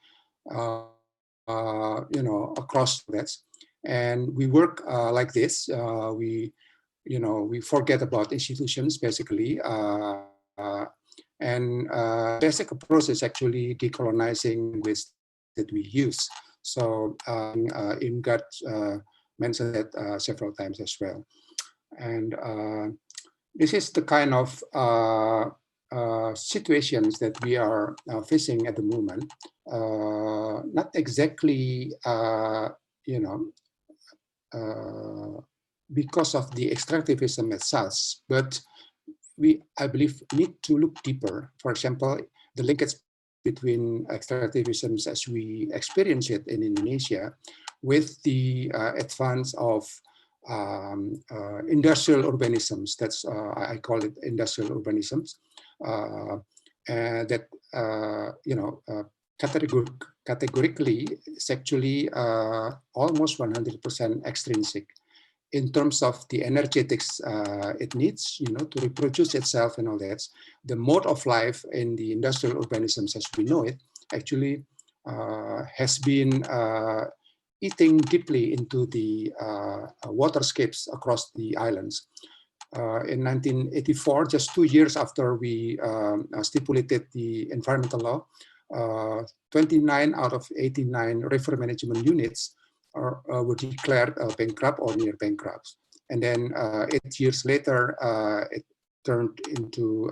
across that. And we work like this. We forget about institutions basically. And basic approach is actually decolonizing with that we use. So Imgard mentioned that several times as well. And this is the kind of situations that we are facing at the moment, not exactly, you know, because of the extractivism itself, but we, I believe, need to look deeper. For example, the linkage between extractivism as we experience it in Indonesia with the advance of industrial urbanisms. That's, I call it industrial urbanisms. That, you know, categorically, it's actually almost 100% extrinsic in terms of the energetics it needs, you know, to reproduce itself and all that. The mode of life in the industrial urbanisms as we know it actually has been eating deeply into the waterscapes across the islands. In 1984, just 2 years after we stipulated the environmental law, 29 out of 89 river management units were declared bankrupt or near bankrupt. And then 8 years later, it turned into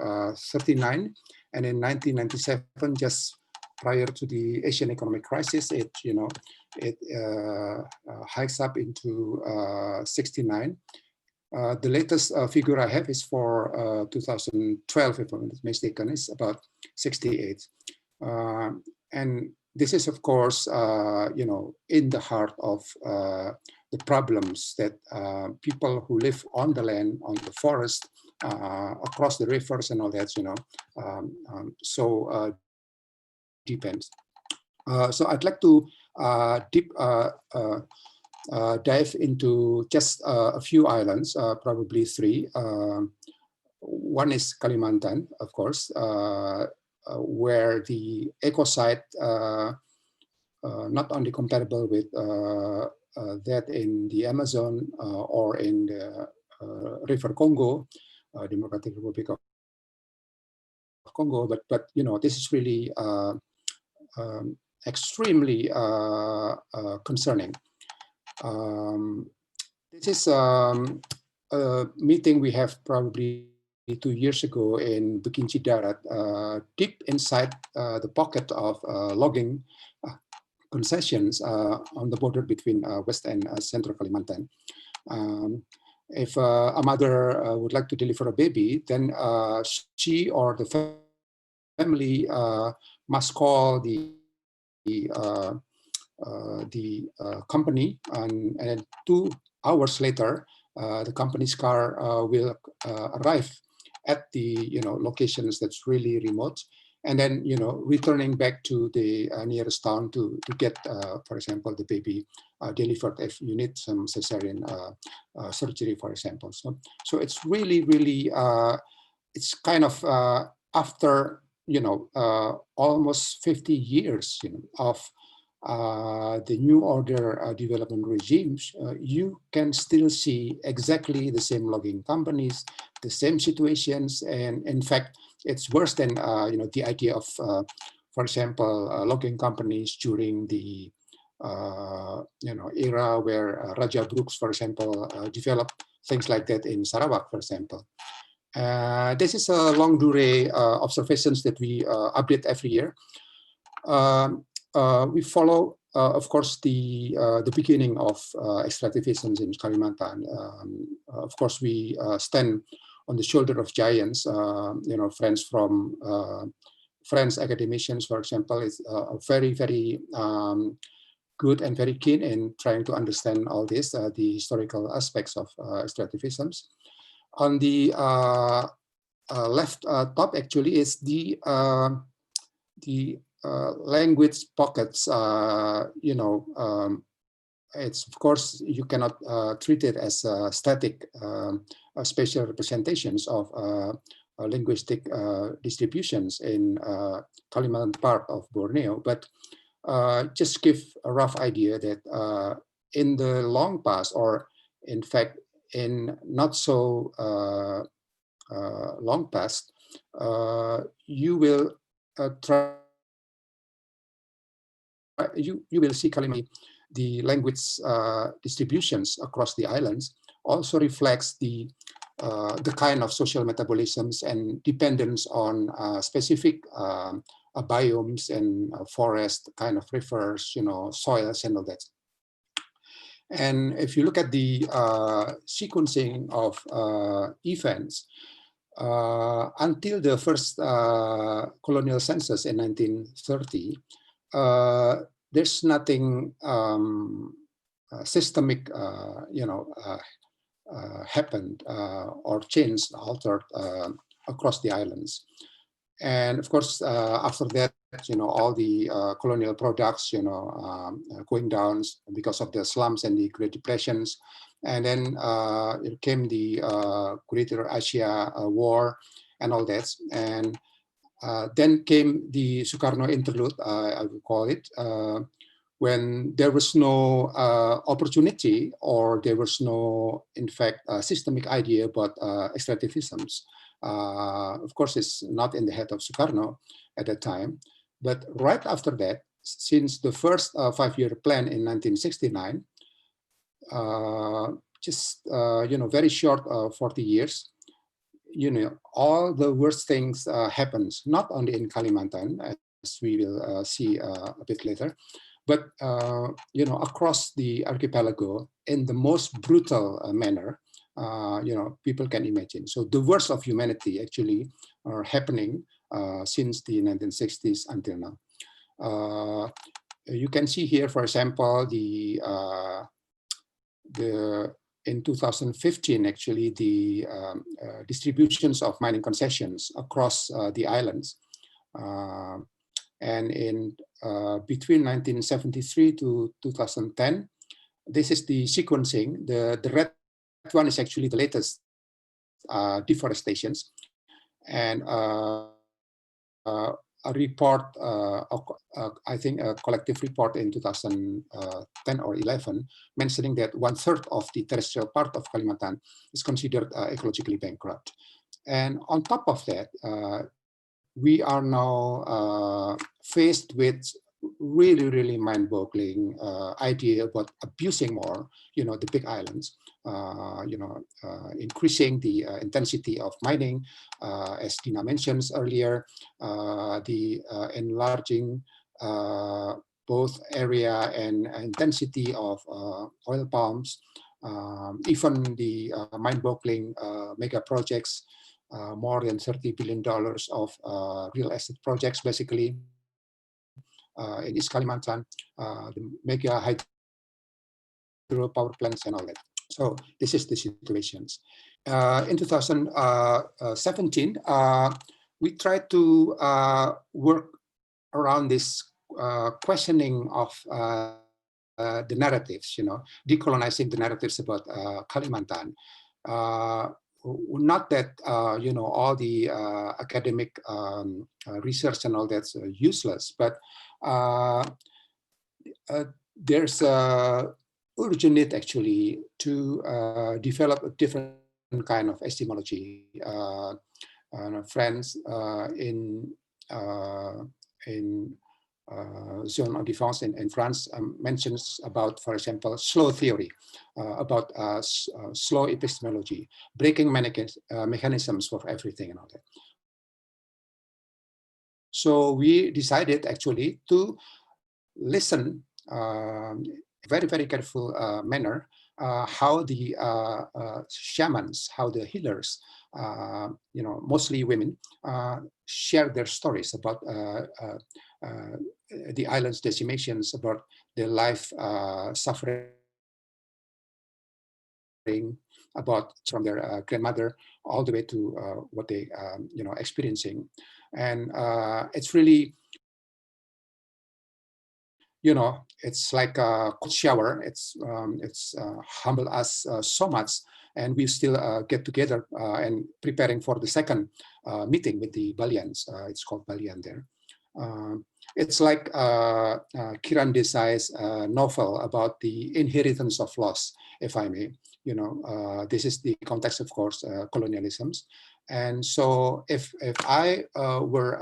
39. And in 1997, just prior to the Asian economic crisis, it, you know, it hikes up into 69. The latest figure I have is for 2012, if I'm not mistaken, is about 68. And this is, of course, you know, in the heart of the problems that people who live on the land, on the forest, across the rivers and all that, you know, so depends. So I'd like to dive into just a few islands, probably 3. One is Kalimantan, of course, where the ecosite not only comparable with that in the Amazon or in the River Congo, Democratic Republic of Congo, but you know, this is really extremely concerning. This is a meeting we have probably 2 years ago in Bekinci Darat, deep inside the pocket of logging concessions on the border between West and Central Kalimantan. If a mother would like to deliver a baby, then she or the family must call the company, and then 2 hours later, the company's car will arrive at the, you know, locations that's really remote, and then, you know, returning back to the nearest town to get, for example, the baby delivered if you need some cesarean surgery, for example. So it's really, really, it's kind of after, you know, almost 50 years, you know, of the New Order development regimes, you can still see exactly the same logging companies, the same situations, and in fact, it's worse than you know, the idea of, for example, logging companies during the you know, era where Raja Brooks, for example, developed things like that in Sarawak, for example. This is a long durée observations that we update every year. We follow, of course, the beginning of extractivism in Kalimantan. Of course, we stand on the shoulder of giants. You know, friends from French academicians, for example, is very, very good and very keen in trying to understand all this, the historical aspects of extractivisms. On the left top, actually, is the language pockets. You know, it's, of course, you cannot treat it as static spatial representations of linguistic distributions in Kalimantan part of Borneo, but just give a rough idea that in the long past, or in fact in not so long past, you will try. You will see Kalimantan, the language distributions across the islands also reflects the the kind of social metabolisms and dependence on specific biomes and forest kind of rivers, soils and all that. And if you look at the sequencing of events, until the first colonial census in 1930, there's nothing systemic, happened or changed, altered across the islands. And of course, after that, all the colonial products, going down because of the slums and the Great Depressions. And then it came the Greater Asia War and all that. And then came the Sukarno interlude, I would call it, when there was no opportunity, or there was no, in fact, systemic idea about extractivisms. Of course, it's not in the head of Sukarno at that time. But right after that, since the first 5-year plan in 1969, very short 40 years, all the worst things happens, not only in Kalimantan, as we will see a bit later, but across the archipelago in the most brutal manner, people can imagine. So the worst of humanity actually are happening since the 1960s until now. You can see here, for example, in 2015, actually, the distributions of mining concessions across the islands. And in between 1973 to 2010, this is the sequencing. The red one is actually the latest deforestations. And a report, I think a collective report in 2010 or 11, mentioning that 1/3 of the terrestrial part of Kalimantan is considered ecologically bankrupt. And on top of that, we are now faced with really, really mind-boggling idea about abusing more, the big islands, increasing the intensity of mining, as Dina mentioned earlier, the enlarging both area and intensity of oil palms, even the mind-boggling mega projects, more than $30 billion of real estate projects, basically, in East Kalimantan, the mega hydropower plants and all that. So this is the situations. In 2017, we tried to work around this questioning of the narratives, decolonizing the narratives about Kalimantan. Not that, all the academic research and all that's useless, but there's a urgent need actually to develop a different kind of epistemology. Friends in Zone of Defense in France mentions about, for example, slow theory, about slow epistemology, breaking mechanisms for everything and all that. So we decided actually to listen very, very careful manner how the shamans, how the healers, mostly women, share their stories about the island's decimations, about their life suffering, about from their grandmother all the way to what they experiencing. And it's really, it's like a cold shower. It's humbled us so much, and we still get together and preparing for the second meeting with the Balians. It's called Balian there. It's like Kiran Desai's novel about the inheritance of loss, if I may. This is the context, of course, colonialisms. And so if I were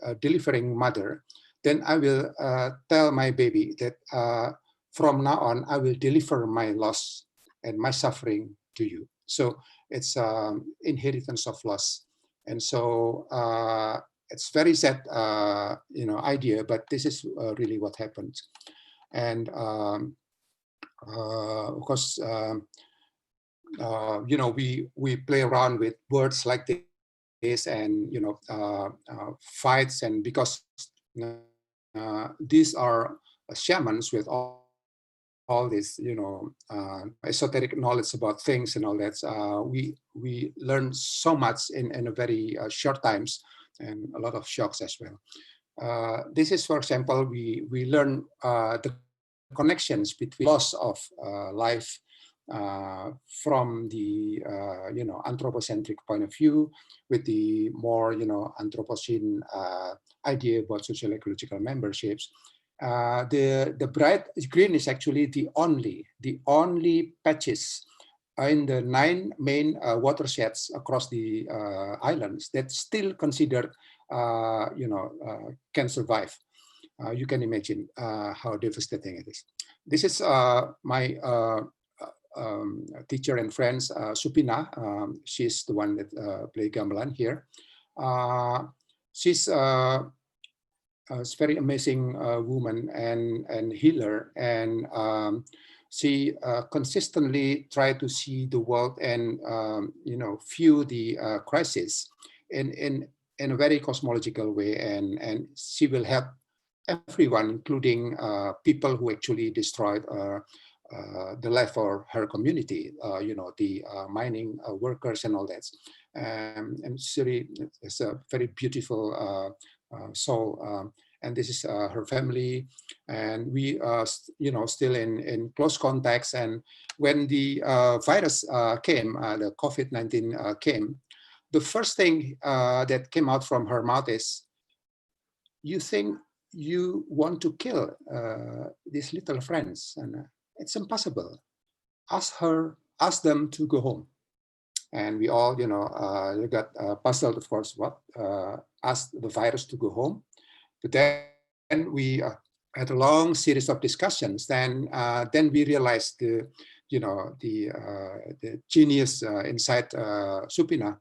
a delivering mother, then I will tell my baby that from now on, I will deliver my loss and my suffering to you. So it's inheritance of loss. And so it's very sad, idea, but this is really what happens. And of course, we play around with words like this, and fights, and because these are shamans with all this esoteric knowledge about things and all that. We learn so much in a very short times, and a lot of shocks as well. This is, for example, we learn the connections between loss of life from the anthropocentric point of view, with the more Anthropocene idea about social ecological memberships. The bright green is actually the only patches in the 9 main watersheds across the islands that still considered can survive. You can imagine how devastating it is. This is my teacher and friends, Supina. She's the one that played gamelan here. She's a very amazing woman and healer, and she consistently tried to see the world and view the crisis in a very cosmological way, and she will help everyone, including people who actually destroyed the life for her community, the mining workers and all that. And she is a very beautiful soul. And this is her family, and we still in close contacts. And when the virus came, the COVID-19 came, the first thing that came out from her mouth is, "You think you want to kill these little friends, and it's impossible. Ask them to go home." And we all, got puzzled, of course. What? Ask the virus to go home? But then we had a long series of discussions. Then we realized the genius inside Supina,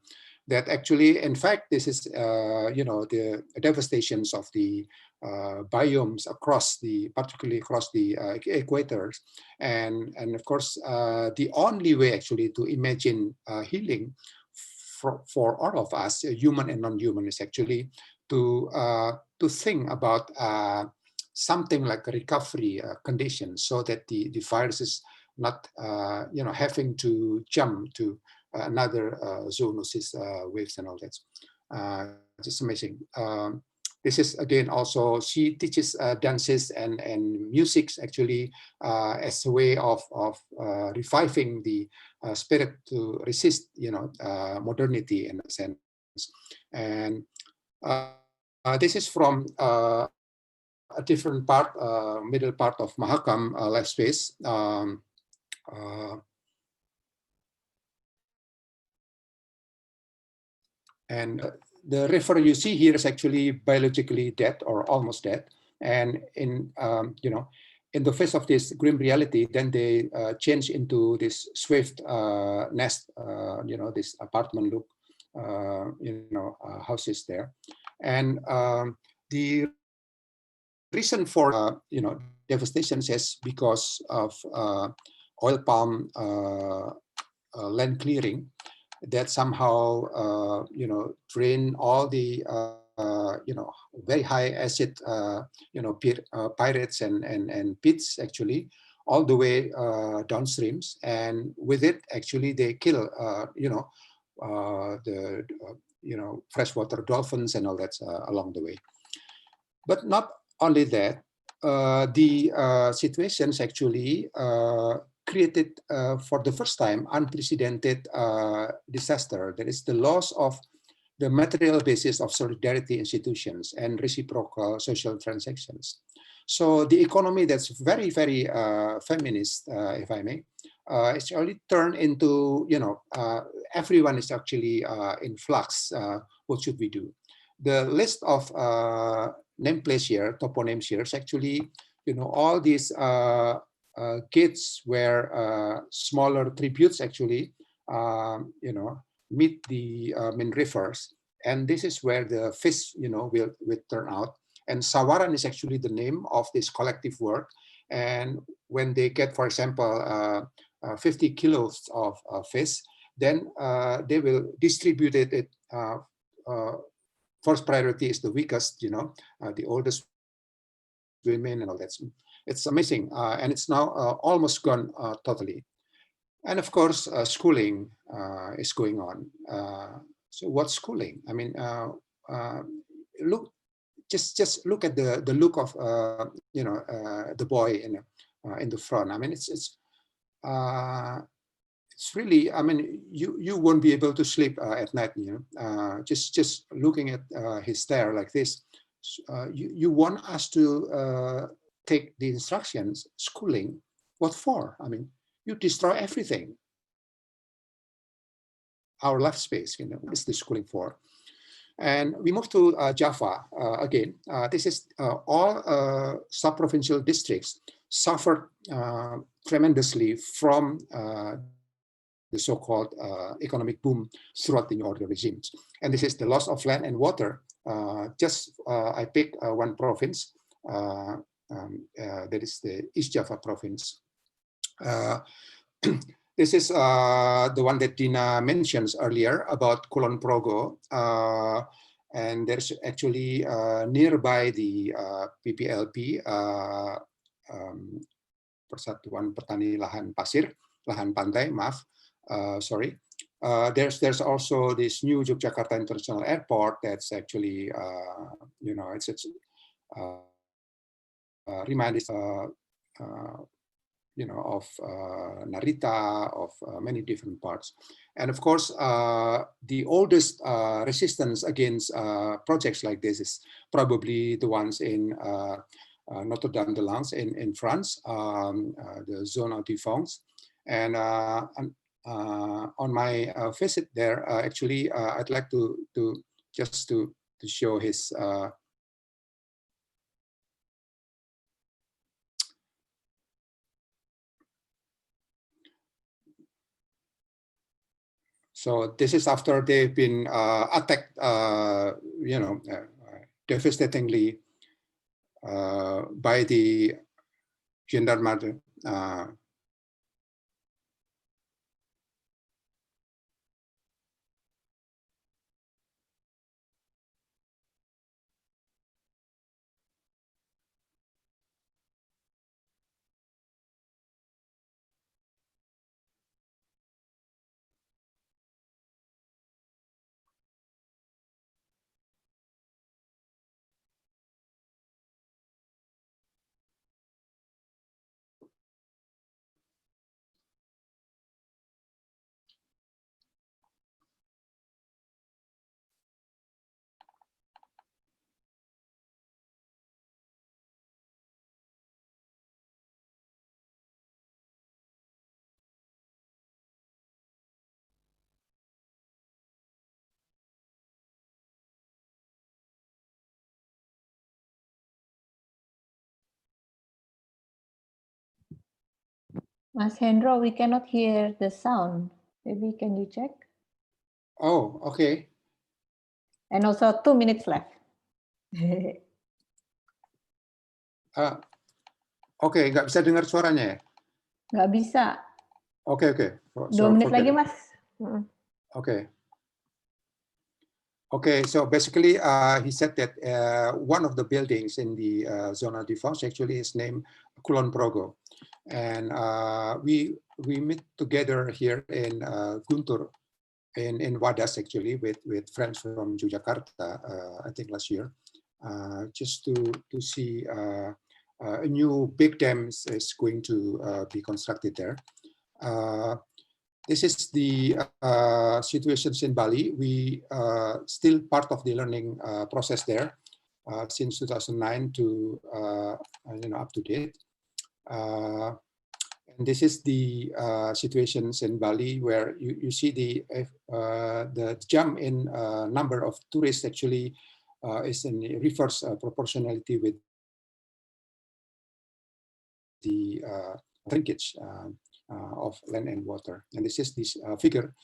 that actually, in fact, this is the devastations of the biomes particularly across the equators, and of course the only way actually to imagine healing for all of us, human and non-human, is actually to think about something like a recovery condition, so that the virus is not having to jump to another zoonosis waves and all that. Just amazing. This is again also, she teaches dances and music actually as a way of reviving the spirit to resist modernity in a sense. And this is from a different part, middle part of Mahakam life space. And the river you see here is actually biologically dead or almost dead. And in in the face of this grim reality, then they change into this swift nest, this apartment look, houses there. And the reason for devastations is because of oil palm land clearing that somehow drain all the very high acid pyrites and pits actually all the way downstreams, and with it actually they kill the freshwater dolphins and all that along the way. But not only that, the situations actually created for the first time unprecedented disaster. That is the loss of the material basis of solidarity institutions and reciprocal social transactions. So the economy that's very, very feminist, if I may, it's only turned into, everyone is actually in flux. What should we do? The list of nameplates here, toponyms here, is actually, all these gates where smaller tributes actually you know, meet the main rivers, and this is where the fish, you know, will turn out. And Sawaran is actually the name of this collective work. And when they get, for example, 50 kilos of fish, then they will distribute it. First priority is the weakest, you know, the oldest women and all that. It's amazing, and it's now almost gone totally. And of course, schooling is going on. So what's schooling? I mean, look, just look at the look of you know, the boy in the front. I mean, it's really, I mean, you won't be able to sleep at night, you know, just looking at his stare like this. You want us to take the instructions, schooling, what for? I mean, you destroy everything. Our life space, you know, what is the schooling for? And we move to Java again. This is all sub-provincial districts suffered tremendously from the so-called economic boom throughout the New Order regimes. And this is the loss of land and water. I pick one province, that is the East Java province. This is the one that Dina mentions earlier about Kulon Progo. And there's actually nearby the PPLP, Persatuan Petani Lahan Pasir, Lahan Pantai, maaf, sorry. There's also this new Yogyakarta International Airport that's actually, you know, it's reminds you know, of Narita, of many different parts. And of course, the oldest resistance against projects like this is probably the ones in Notre-Dame-des-Landes in France, the Zone of Défense. And on my visit there, actually, I'd like to just to show his so this is after they've been attacked, you know, devastatingly by the gendarmerie. Mas Hendro, we cannot hear the sound. Maybe can you check? Oh, okay. And also 2 minutes left. Oke, nggak bisa dengar suaranya ya? Nggak bisa. Oke. 2 menit lagi, Mas. Okay. Okay, so basically he said that one of the buildings in the Zona Défense actually is named Kulon Progo. And we meet together here in Guntur, in Wadas actually, with friends from Yogyakarta, I think last year, just to see a new big dam is going to be constructed there. This is the situations in Bali. We still part of the learning process there since 2009 to you know, up to date. And this is the situations in Bali where you see the jump in number of tourists actually is in reverse proportionality with the shrinkage. of land and water. And this is this figure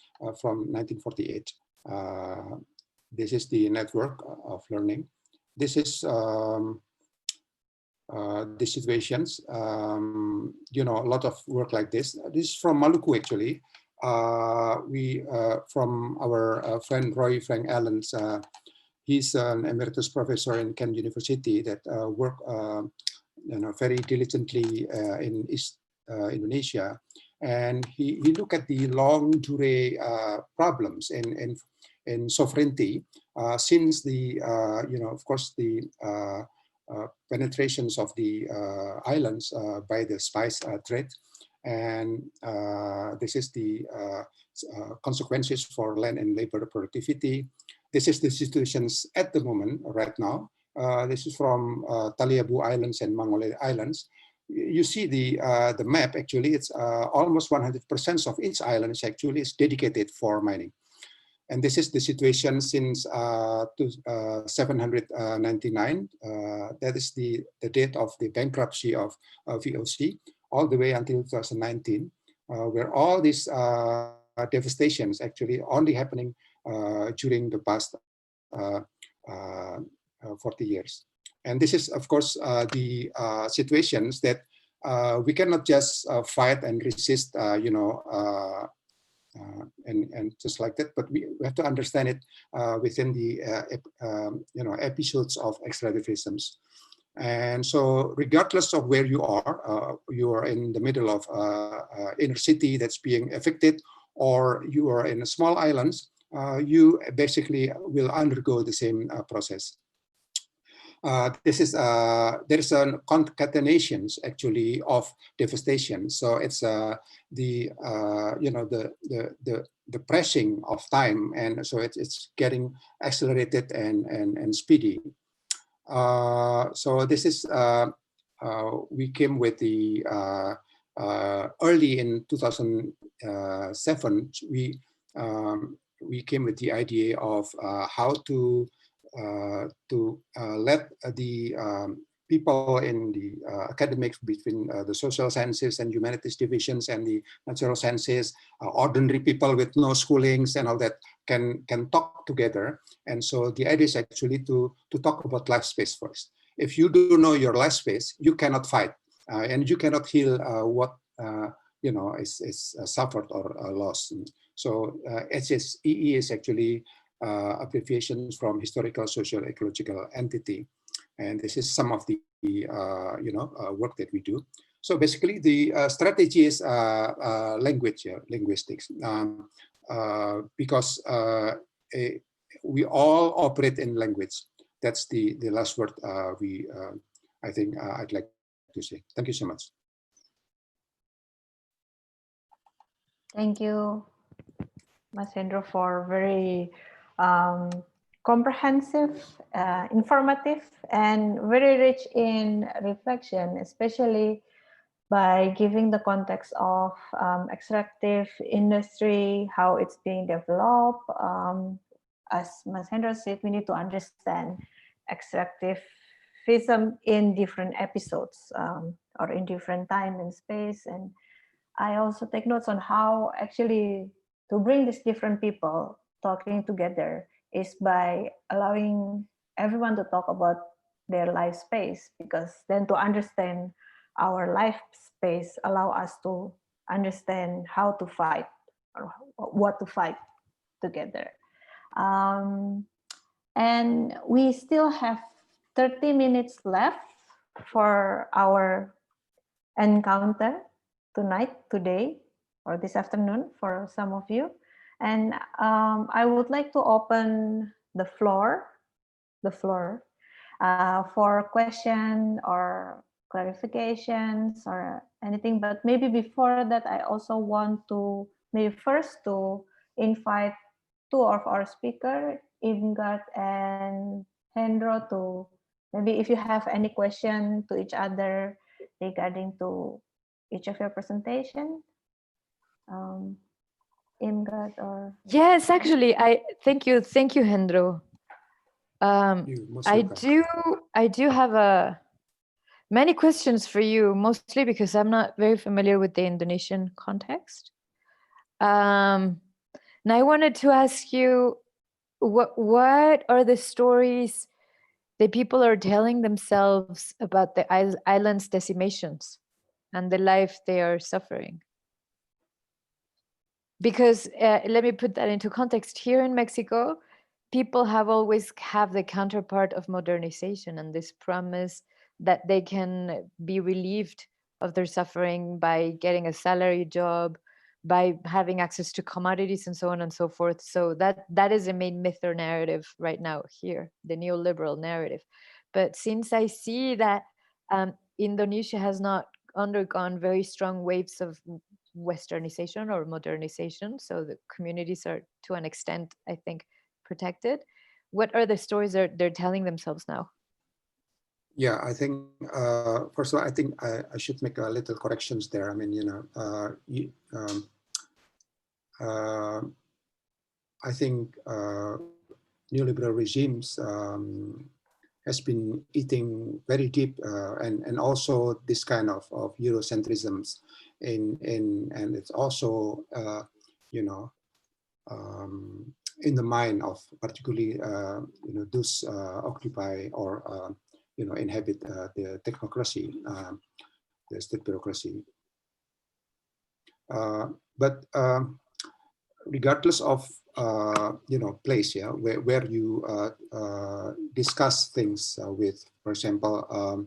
from 1948. This is the network of learning. This is the situations, you know, a lot of work like this. This is from Maluku, actually. From our friend Roy Frank Allens. He's an emeritus professor in Kent University that work, you know, very diligently in East Indonesia, and he looked at the long durée problems in sovereignty since the you know, of course, the penetrations of the islands by the spice trade, and this is the consequences for land and labor productivity. This is the situations at the moment right now. This is from Taliabu Islands and Mangole Islands. You see the map, actually, it's almost 100% of each island is actually is dedicated for mining. And this is the situation since 799. That is the date of the bankruptcy of VOC, all the way until 2019, where all these devastations actually only happening during the past 40 years. And this is, of course, the situations that we cannot just fight and resist, you know, and just like that, but we have to understand it within the you know, episodes of extradivisms. And so regardless of where you are in the middle of inner city that's being affected, or you are in small islands, you basically will undergo the same process. This is there is a concatenations actually of devastation. So it's the you know, the pressing of time, and so it's getting accelerated and speedy. So this is we came with the early in 2007. We came with the idea of how to let the people in the academics between the social sciences and humanities divisions and the natural sciences, ordinary people with no schoolings and all that can talk together. And so the idea is actually to talk about life space first. If you do know your life space, you cannot fight and you cannot heal what you know is suffered or lost. And so HSEE is actually abbreviations from historical, social, ecological entity, and this is some of the you know, work that we do. So basically, the strategy is language, linguistics, because we all operate in language. That's the last word I think I'd like to say. Thank you so much. Thank you, Mas Hendro, for very comprehensive, informative, and very rich in reflection, especially by giving the context of extractive industry, how it's being developed. As Mas Hendro said, we need to understand extractivism in different episodes or in different time and space. And I also take notes on how actually to bring these different people talking together is by allowing everyone to talk about their life space, because then to understand our life space allow us to understand how to fight or what to fight together. And we still have 30 minutes left for our encounter today, or this afternoon for some of you. And I would like to open the floor for question or clarifications or anything. But maybe before that, I also want to maybe first to invite two of our speakers, Irmgard and Hendro, to maybe if you have any question to each other regarding to each of your presentation. Irmgard or Yes, actually, thank you, Hendro. I do have Many questions for you, mostly because I'm not very familiar with the Indonesian context. And I wanted to ask you, what are the stories that people are telling themselves about the island's decimations and the life they are suffering? Because let me put that into context. Here in Mexico, people have always have the counterpart of modernization and this promise that they can be relieved of their suffering by getting a salary job, by having access to commodities and so on and so forth. So that is a main myth or narrative right now here, the neoliberal narrative. But since I see that Indonesia has not undergone very strong waves of westernization or modernization, so the communities are to an extent, I think, protected. What are the stories they're telling themselves now? Yeah, I think first of all, I think I should make a little corrections there. I mean, I think neoliberal regimes has been eating very deep, and also this kind of Eurocentrisms and it's also in the mind of particularly those occupy or inhabit the technocracy, the state bureaucracy. But regardless of place, yeah, where you discuss things with, for example,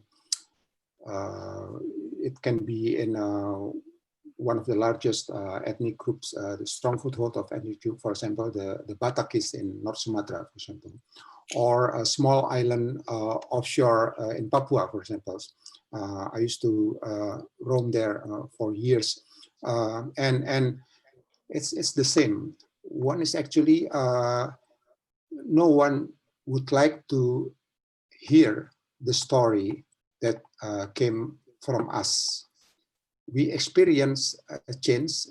it can be in one of the largest ethnic groups, the strong foothold of ethnic group, for example, the Batakis in North Sumatra, for example, or a small island offshore in Papua, for example. I used to roam there for years, and it's the same. One is actually no one would like to hear the story that came from us. We experience a change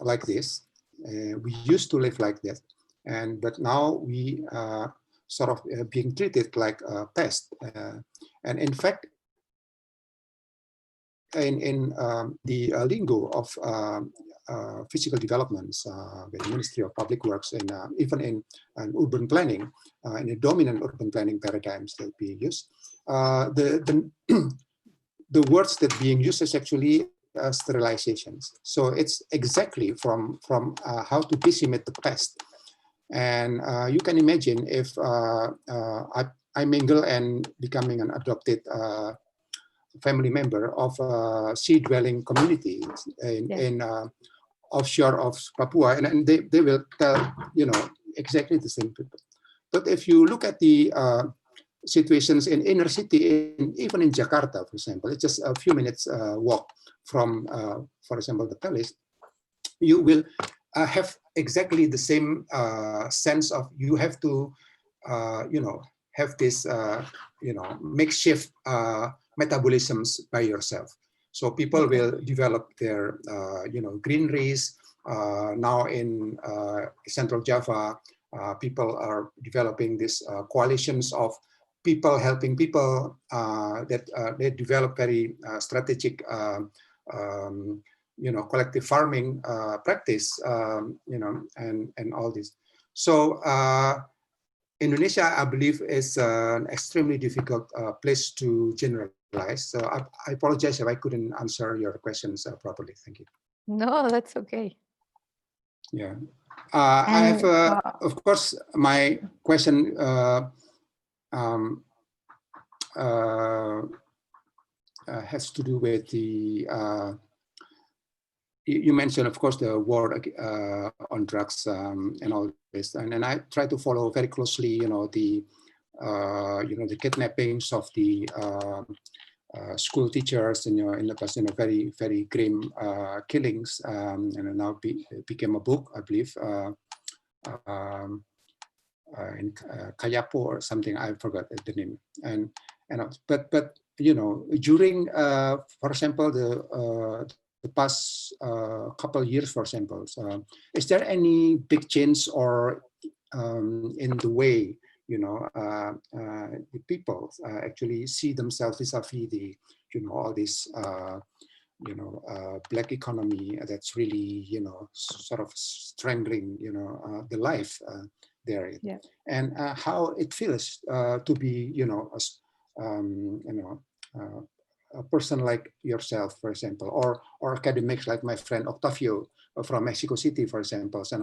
like this. We used to live like that, but now we sort of being treated like a pest. And in fact, in the lingo of physical developments, the Ministry of Public Works, and even in urban planning, in the dominant urban planning paradigms that being used, the words that being used is actually sterilizations. So it's exactly from how to decimate the pest. And you can imagine if I mingle and becoming an adopted family member of a sea-dwelling community in offshore of Papua, and they will tell exactly the same people. But if you look at the situations in inner city, even in Jakarta, for example, it's just a few minutes walk from, for example, the palace, you will have exactly the same sense of you have to, have this, makeshift metabolisms by yourself. So people will develop their, greeneries. Now in Central Java, people are developing these coalitions of people helping people that they develop very strategic, collective farming practice, and all this. So Indonesia, I believe, is an extremely difficult place to generalize. So I apologize if I couldn't answer your questions properly. Thank you. No, that's okay. Yeah. I have, of course, my question has to do with the, you mentioned, of course, the war on drugs and all this, and I try to follow very closely, the kidnappings of the school teachers, and in the past, very, very grim killings, and now became a book, I believe, in Kayapo or something. I forgot the name. And but during, for example, the past couple of years, for example, is there any big change or in the way the people actually see themselves vis-a-vis the, all this, black economy that's really, sort of strangling, the life there. Yeah. And how it feels to be, a person like yourself, for example, or academics like my friend Octavio from Mexico City, for example. So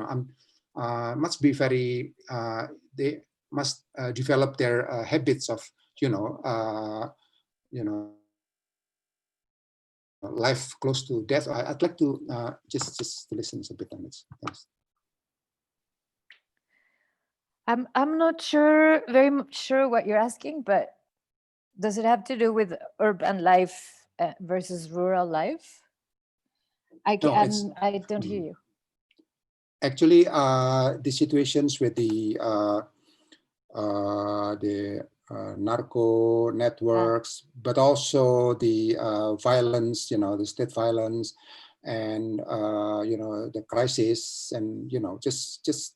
must be very, they must develop their habits of, life close to death. I'd like to just to listen a bit on this. Thanks. I'm not very sure what you're asking, but does it have to do with urban life versus rural life? I don't hear you. Actually, the situations with the narco networks, but also the violence, the state violence, and the crisis, and just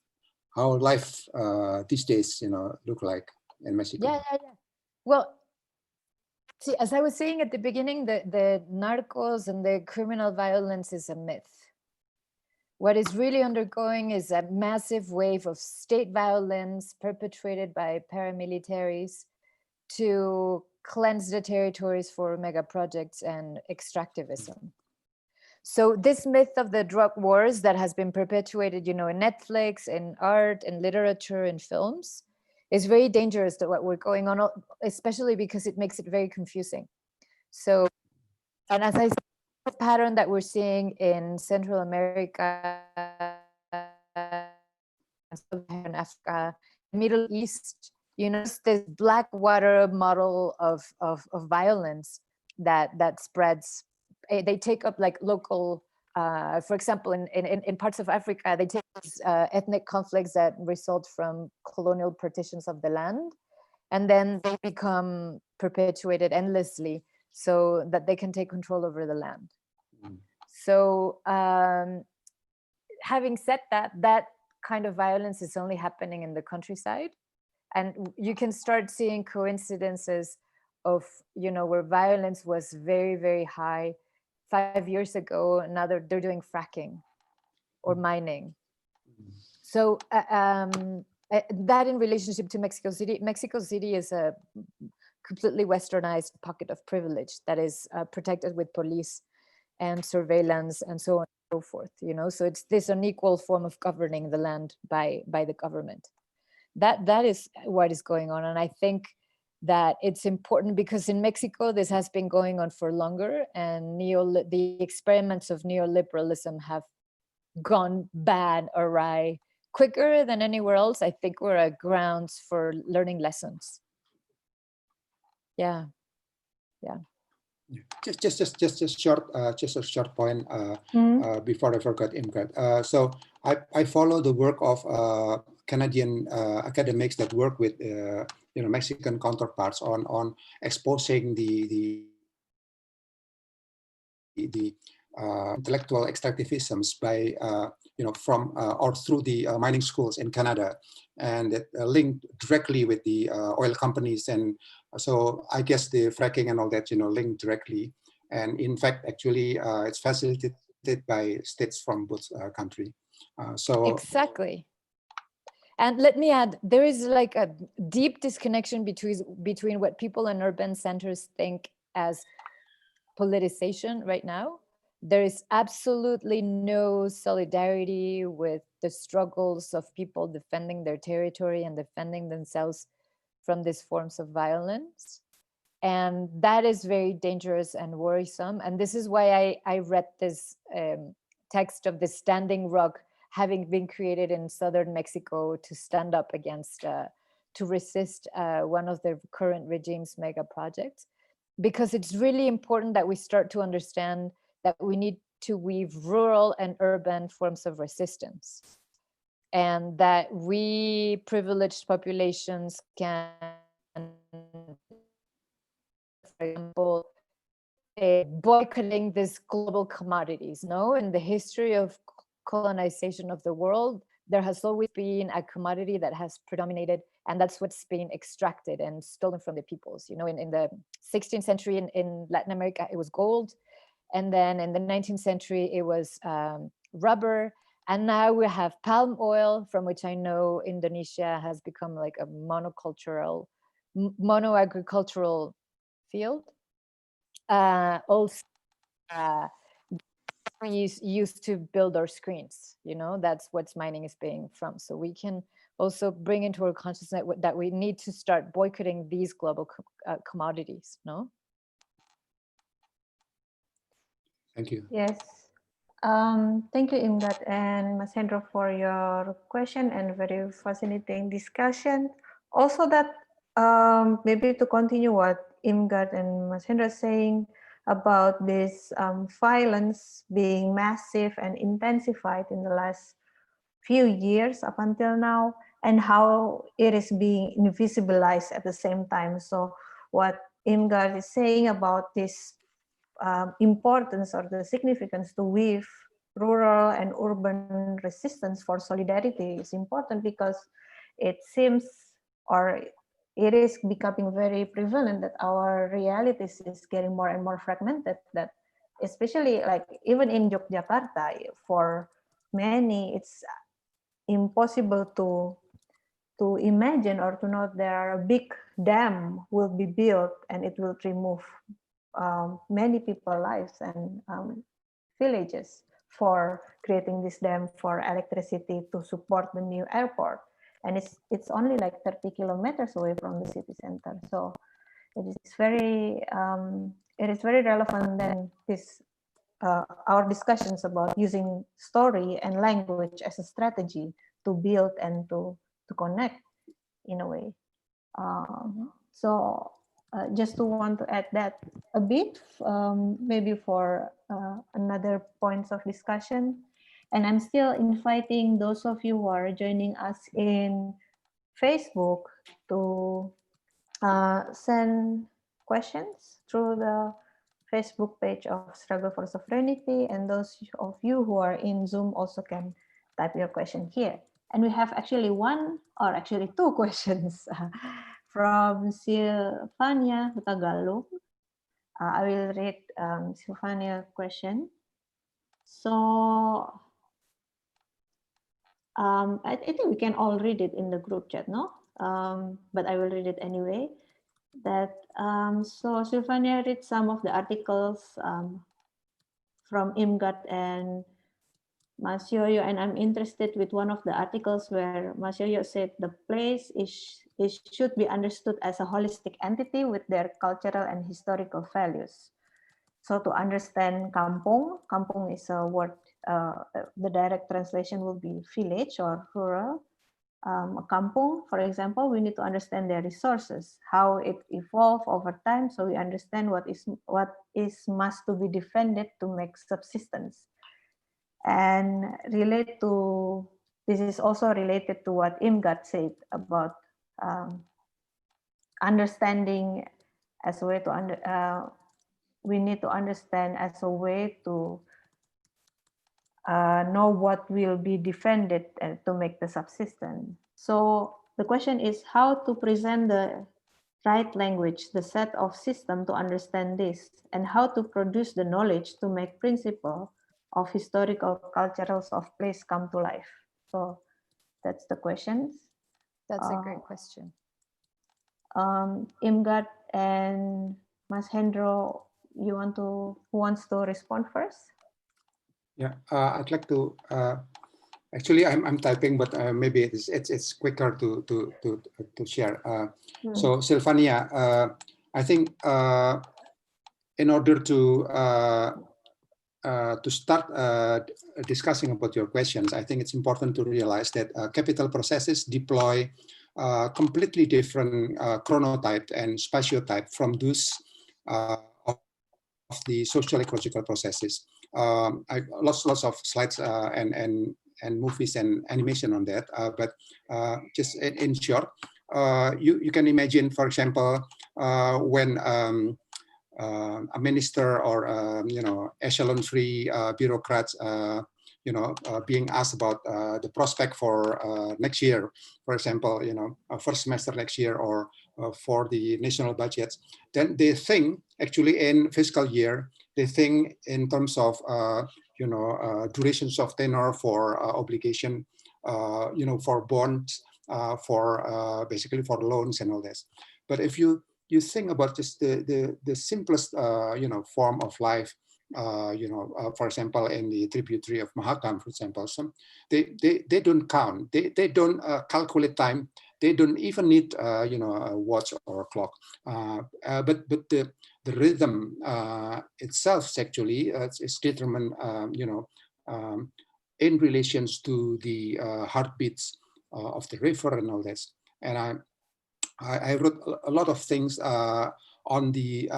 how life these days look like in Mexico. Yeah. Well, see, as I was saying at the beginning, the narcos and the criminal violence is a myth. What is really undergoing is a massive wave of state violence perpetrated by paramilitaries to cleanse the territories for mega projects and extractivism. So this myth of the drug wars that has been perpetuated, in Netflix, in art, in literature, in films, is very dangerous to what we're going on, especially because it makes it very confusing. So, and as I said, the pattern that we're seeing in Central America, Southern Africa, Middle East, this Blackwater model of violence that spreads. They take up like local, for example, in parts of Africa, they take ethnic conflicts that result from colonial partitions of the land, and then they become perpetuated endlessly so that they can take control over the land. So having said that, that kind of violence is only happening in the countryside, and you can start seeing coincidences of where violence was very, very high 5 years ago. Now they're doing fracking or mining. So that in relationship to Mexico City is a completely westernized pocket of privilege that is protected with police and surveillance and so on and so forth. So it's this unequal form of governing the land by the government. That is what is going on, and I think that it's important because in Mexico this has been going on for longer, and the experiments of neoliberalism have gone bad, awry, quicker than anywhere else. I think we're at grounds for learning lessons. Yeah. Just a short point before I forgot, Imkat. So I follow the work of Canadian academics that work with Mexican counterparts on exposing the intellectual extractivisms by from or through the mining schools in Canada, and it linked directly with the oil companies, and so I guess the fracking and all that linked directly, and in fact actually it's facilitated by states from both country. So exactly. And let me add, there is like a deep disconnection between what people in urban centers think as politicization right now. There is absolutely no solidarity with the struggles of people defending their territory and defending themselves from these forms of violence. And that is very dangerous and worrisome. And this is why I read this text of the Standing Rock having been created in southern Mexico to stand up against, to resist one of the current regime's mega projects. Because it's really important that we start to understand that we need to weave rural and urban forms of resistance, and that we privileged populations can, for example, boycotting these global commodities. No, in the history of colonization of the world, there has always been a commodity that has predominated And that's what's been extracted and stolen from the peoples. You know, in the 16th century in Latin America, it was gold. And then in the 19th century, it was rubber. And now we have palm oil, from which I know Indonesia has become like a mono-agricultural field. Also, we used to build our screens, you know, that's what mining is paying from. So we can also bring into our consciousness that we need to start boycotting these global commodities, no? Thank you. Yes. Thank you, Imgat and Mas Hendro, for your question and very fascinating discussion. Also that maybe to continue what Imgat and Mas Hendro are saying about this violence being massive and intensified in the last few years up until now, and how it is being invisibilized at the same time. So what Imgat is saying about this importance or the significance to weave rural and urban resistance for solidarity is important, because it seems, or it is becoming very prevalent, that our realities is getting more and more fragmented, that especially like even in Yogyakarta, for many it's impossible to imagine or to know there are a big dam will be built and it will remove many people's lives and villages for creating this dam for electricity to support the new airport. And it's only like 30 kilometers away from the city center. So it is very relevant then this our discussions about using story and language as a strategy to build and to connect in a way. So just to want to add that a bit, maybe for another points of discussion. And I'm still inviting those of you who are joining us in Facebook to send questions through the Facebook page of Struggle for Sovereignty, and those of you who are in Zoom also can type your question here. And we have actually one, or actually two questions from Silvania Hutagalung. I will read Silvania's question. So I think we can all read it in the group chat, no? But I will read it anyway. So Silvania read some of the articles from Imgat and Mas Yoyo, and I'm interested with one of the articles where Mas Yoyo said the place should be understood as a holistic entity with their cultural and historical values. So to understand kampung is a word, the direct translation will be village or rural. A kampung, for example, we need to understand their resources, how it evolved over time, so we understand what is must to be defended to make subsistence. And this is also related to what Imgat said about understanding as a way to we need to understand as a way to know what will be defended to make the subsistence. So the question is how to present the right language, the set of system to understand this, and how to produce the knowledge to make principle of historical culturals of place come to life. So that's the question. That's a great question. Imgat and Mas Hendro, who wants to respond first? Yeah, I'd like to. Actually, I'm typing, but maybe it's quicker to share. So Silvania, I think in order to start discussing about your questions, I think it's important to realize that capital processes deploy completely different chronotype and spatiotype from those of the social ecological processes. Lots of slides and movies and animation on that, but just in short, you can imagine, for example, when a minister or echelon-free bureaucrats being asked about the prospect for next year, for example, first semester next year, or for the national budgets, then they think actually in fiscal year, they think in terms of durations of tenor for obligation, for bonds, for basically for loans and all this. But if you think about just the simplest form of life, for example, in the tributary of Mahakam, for example, they don't count, they don't calculate time, they don't even need a watch or a clock, but the rhythm itself actually is determined in relations to the heartbeats of the river and all this. And I wrote a lot of things on the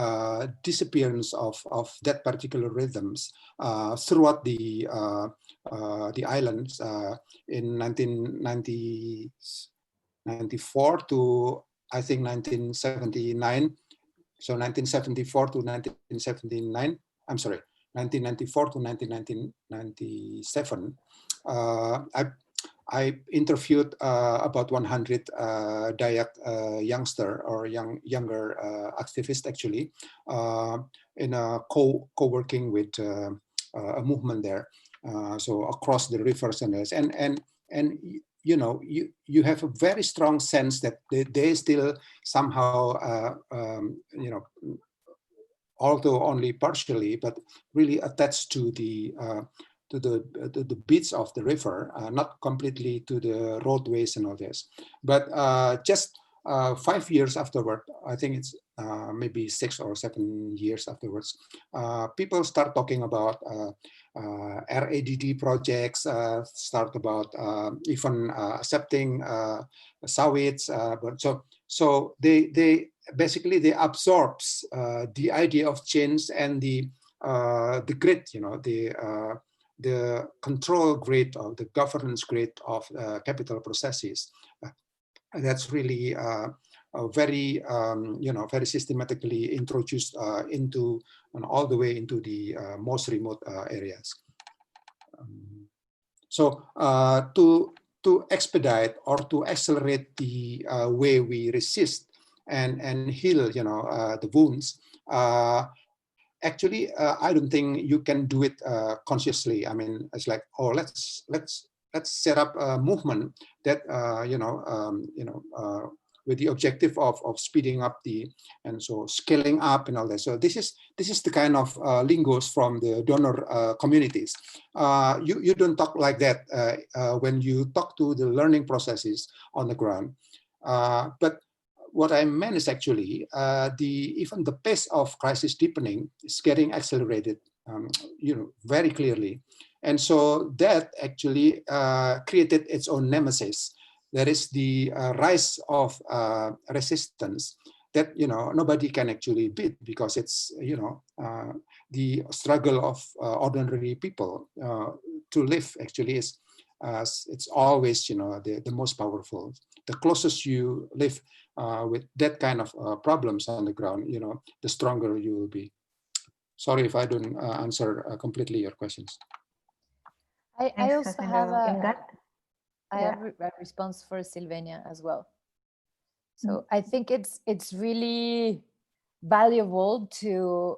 disappearance of that particular rhythms throughout the islands in 1994 to I think 1979. So 1974 to 1979. I'm sorry, 1994 to 1997. I interviewed about 100 Dayak youngster or younger activists actually in a co-working with a movement there. So across the rivers and this, and you have a very strong sense that they still somehow although only partially, but really attached to the beats of the river, not completely to the roadways and all this. But just 5 years afterward, I think it's maybe 6 or 7 years afterwards, people start talking about RADD projects, start about even accepting sawits. But so they basically they absorbs the idea of change and the grid, the control grid or the governance grid of capital processes. That's really very very systematically introduced into and all the way into the most remote areas. So to expedite or to accelerate the way we resist and heal the wounds, actually I don't think you can do it consciously. I mean, it's like, oh, let's set up a movement that with the objective of speeding up and so scaling up and all that. So this is the kind of lingos from the donor communities. You don't talk like that when you talk to the learning processes on the ground. But what I meant is actually even the pace of crisis deepening is getting accelerated, very clearly. And so that actually created its own nemesis. That is the rise of resistance that nobody can actually beat, because it's the struggle of ordinary people to live actually is it's always the most powerful. The closest you live with that kind of problems on the ground, the stronger you will be. Sorry if I don't answer completely your questions. I also have a response for Sylvania as well. So I think it's really valuable to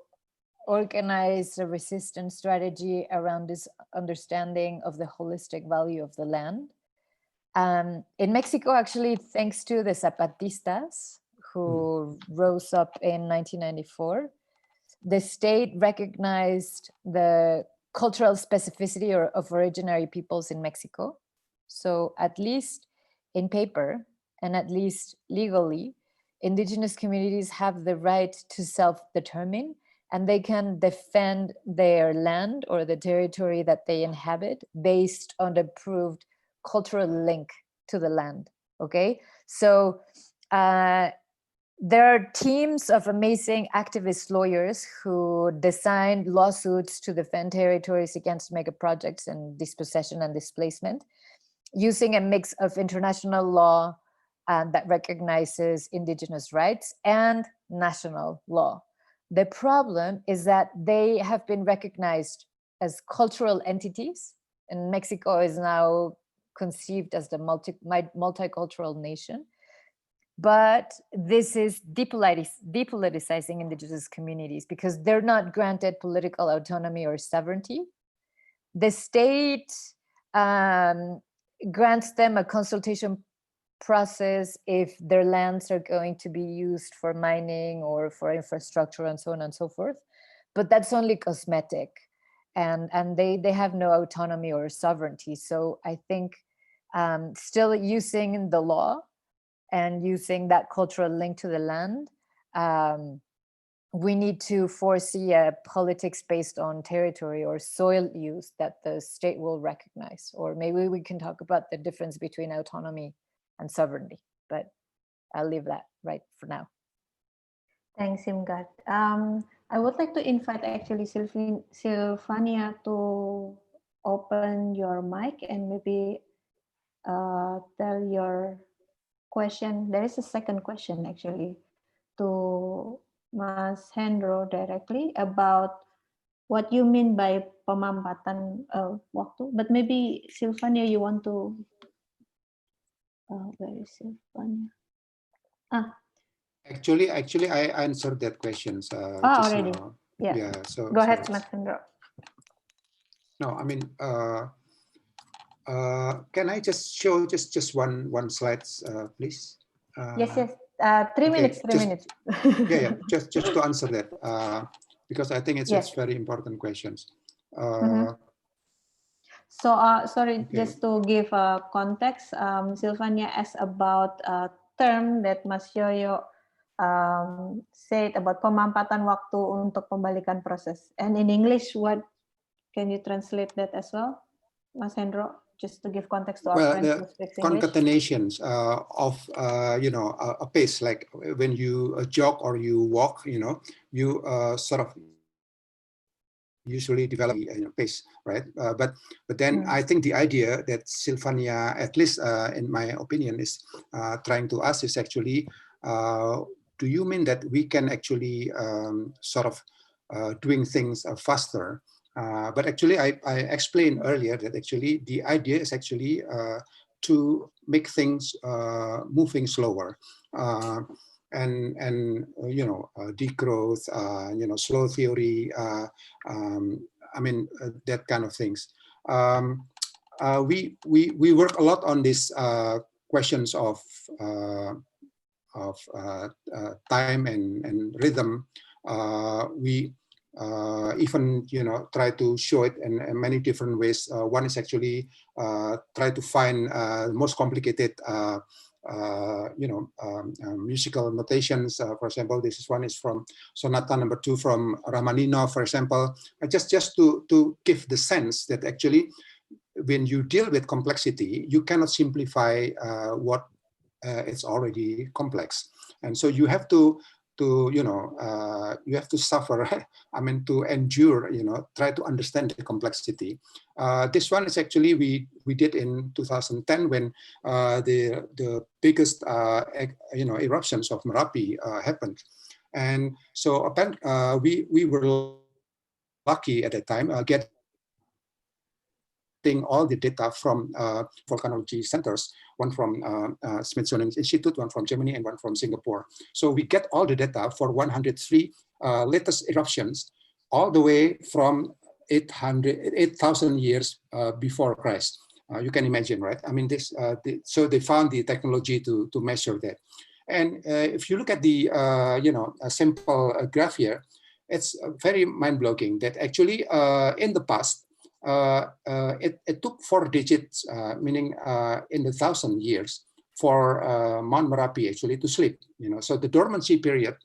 organize a resistance strategy around this understanding of the holistic value of the land. In Mexico, actually, thanks to the Zapatistas who rose up in 1994, the state recognized the cultural specificity of originary peoples in Mexico. So at least in paper and at least legally, indigenous communities have the right to self-determine, and they can defend their land or the territory that they inhabit based on the proved cultural link to the land. Okay, so there are teams of amazing activist lawyers who designed lawsuits to defend territories against mega projects and dispossession and displacement, using a mix of international law that recognizes indigenous rights and national law. The problem is that they have been recognized as cultural entities, and Mexico is now conceived as the multicultural nation. But this is depoliticizing indigenous communities because they're not granted political autonomy or sovereignty. The state grants them a consultation process if their lands are going to be used for mining or for infrastructure and so on and so forth. But that's only cosmetic, and they have no autonomy or sovereignty. So I think still using the law and using that cultural link to the land, we need to foresee a politics based on territory or soil use that the state will recognize. Or maybe we can talk about the difference between autonomy and sovereignty, but I'll leave that right for now. Thanks, Imgat. I would like to invite actually Sylvania to open your mic and maybe tell your question. There is a second question actually to Mas Hendro directly about what you mean by pemampatan waktu, but maybe Sylvania, you want to, where is Sylvania? Actually, I answered that question just already now. Yeah. So go ahead, Mas Hendro. No, I mean, can I just show just one slide, please? Yes. 3 minutes. Yeah. Just to answer that, because I think it's very important questions. So sorry, just to give context, Sylvania asked about a term that Mas Yoyo said about pemampatan waktu untuk pembalikan proses. And in English, what can you translate that as well, Mas Hendro? Just to give context to our friends who speak English. Concatenations of a pace, like when you jog or you walk, you sort of usually develop pace, right? But then I think the idea that Sylvania, at least in my opinion, is trying to ask is actually, do you mean that we can actually sort of doing things faster? But actually, I explained earlier that actually the idea is actually to make things moving slower, and degrowth, slow theory. I mean that kind of things. We work a lot on these questions of time and rhythm. We even try to show it in many different ways. One is actually try to find most complicated musical notations. For example, this one is from Sonata No. 2 from Rachmaninoff, for example. Just to give the sense that actually when you deal with complexity, you cannot simplify what it's already complex, and so you have to you have to suffer. I mean, to endure. Try to understand the complexity. This one is actually we did in 2010 when the biggest eruptions of Merapi happened, and so we were lucky at that time getting all the data from volcanology centers, one from Smithsonian Institute, one from Germany, and one from Singapore. So we get all the data for 103 latest eruptions, all the way from 8,000 years before Christ. You can imagine, right? I mean, so they found the technology to measure that. And if you look at the a simple graph here, it's very mind-blowing that actually in the past, it took 4 digits, meaning in the 1,000 years, for Mount Merapi actually to sleep. So the dormancy period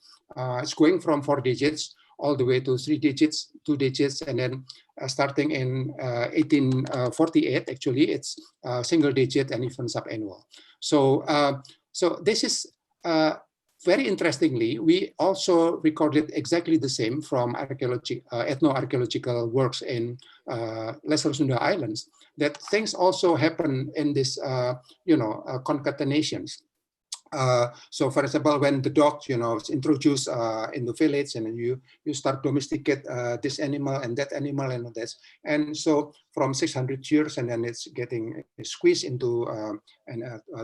is going from 4 digits all the way to 3 digits, 2 digits, and then starting in 1848, actually it's single digit and even subannual. So so this is very interestingly, we also recorded exactly the same from ethno-archaeological works in Lesser Sunda Islands, that things also happen in this, concatenations. So, for example, when the dog, is introduced in the village, and then you start domesticate this animal and that animal and all this, and so from 600 years, and then it's getting squeezed into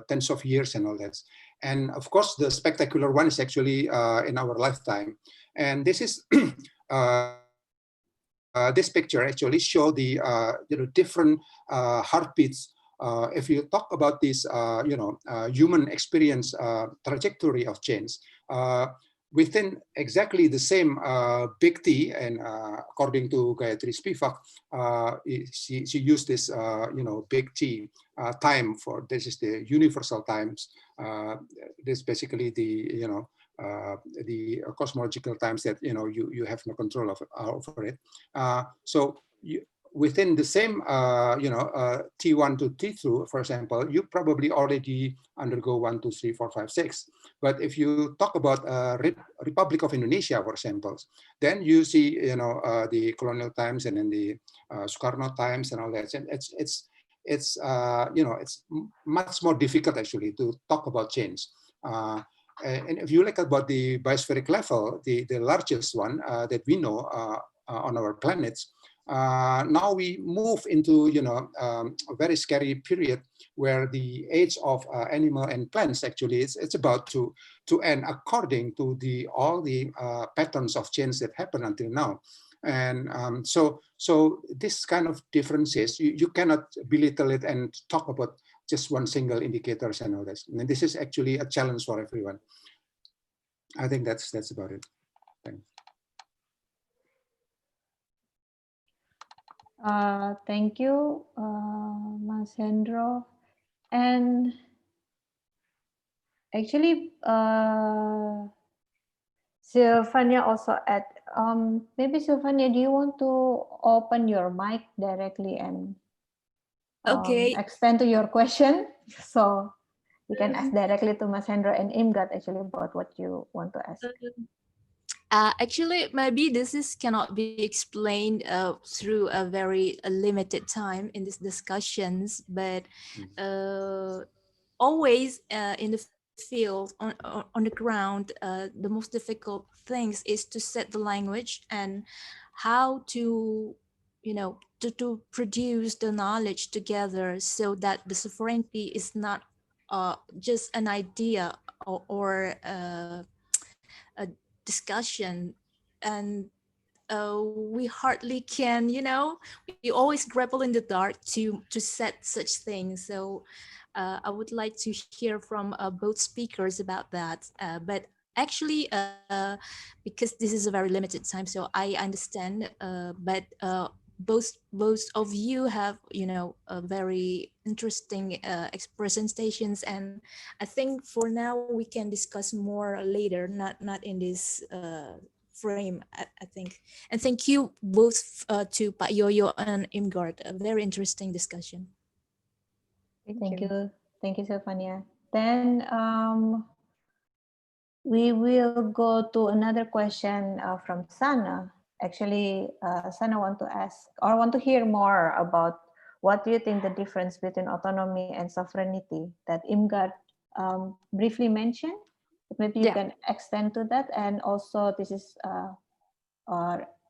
tens of years and all that. And of course, the spectacular one is actually in our lifetime, and this is. This picture actually show the different heartbeats. If you talk about this, human experience trajectory of change, within exactly the same big T, and according to Gayatri Spivak, she used this, big T time for, this is the universal times. This basically the cosmological times that you have no control of over it. So within the same T1 to T2, for example, you probably already undergo 1, 2, 3, 4, 5, 6. But if you talk about Republic of Indonesia, for example, then you see the colonial times and then the Sukarno times and all that. And it's much more difficult actually to talk about change. And if you look about the biospheric level, the largest one that we know on our planets, now we move into a very scary period where the age of animal and plants actually it's about to end according to all the patterns of change that happen until now. And so this kind of differences, you cannot belittle it and talk about just one single indicators and all this. And this is actually a challenge for everyone. I think that's about it. Thanks. Thank you, Mas Hendro. And actually, Sylvania also add, maybe Sylvania, do you want to open your mic directly and Okay. expand to your question? So you can ask directly to Mas Hendro and Imgard actually about what you want to ask. Actually, maybe this cannot be explained through a very limited time in these discussions, but always in the field, on the ground, the most difficult things is to set the language and how to, to produce the knowledge together so that the sovereignty is not just an idea or a discussion. And we hardly can, we always grapple in the dark to set such things. So I would like to hear from both speakers about that. But actually, because this is a very limited time, so I understand. But both of you have, a very interesting presentations, and I think for now we can discuss more later, not in this frame, I think. And thank you both to Pak Yoyo and Imgard. A very interesting discussion. Thank you. Thank you, Sylvania. Then we will go to another question from Sana. Actually, Sana want to hear more about what do you think the difference between autonomy and sovereignty that Imgard briefly mentioned. Maybe you can extend to that, and also this is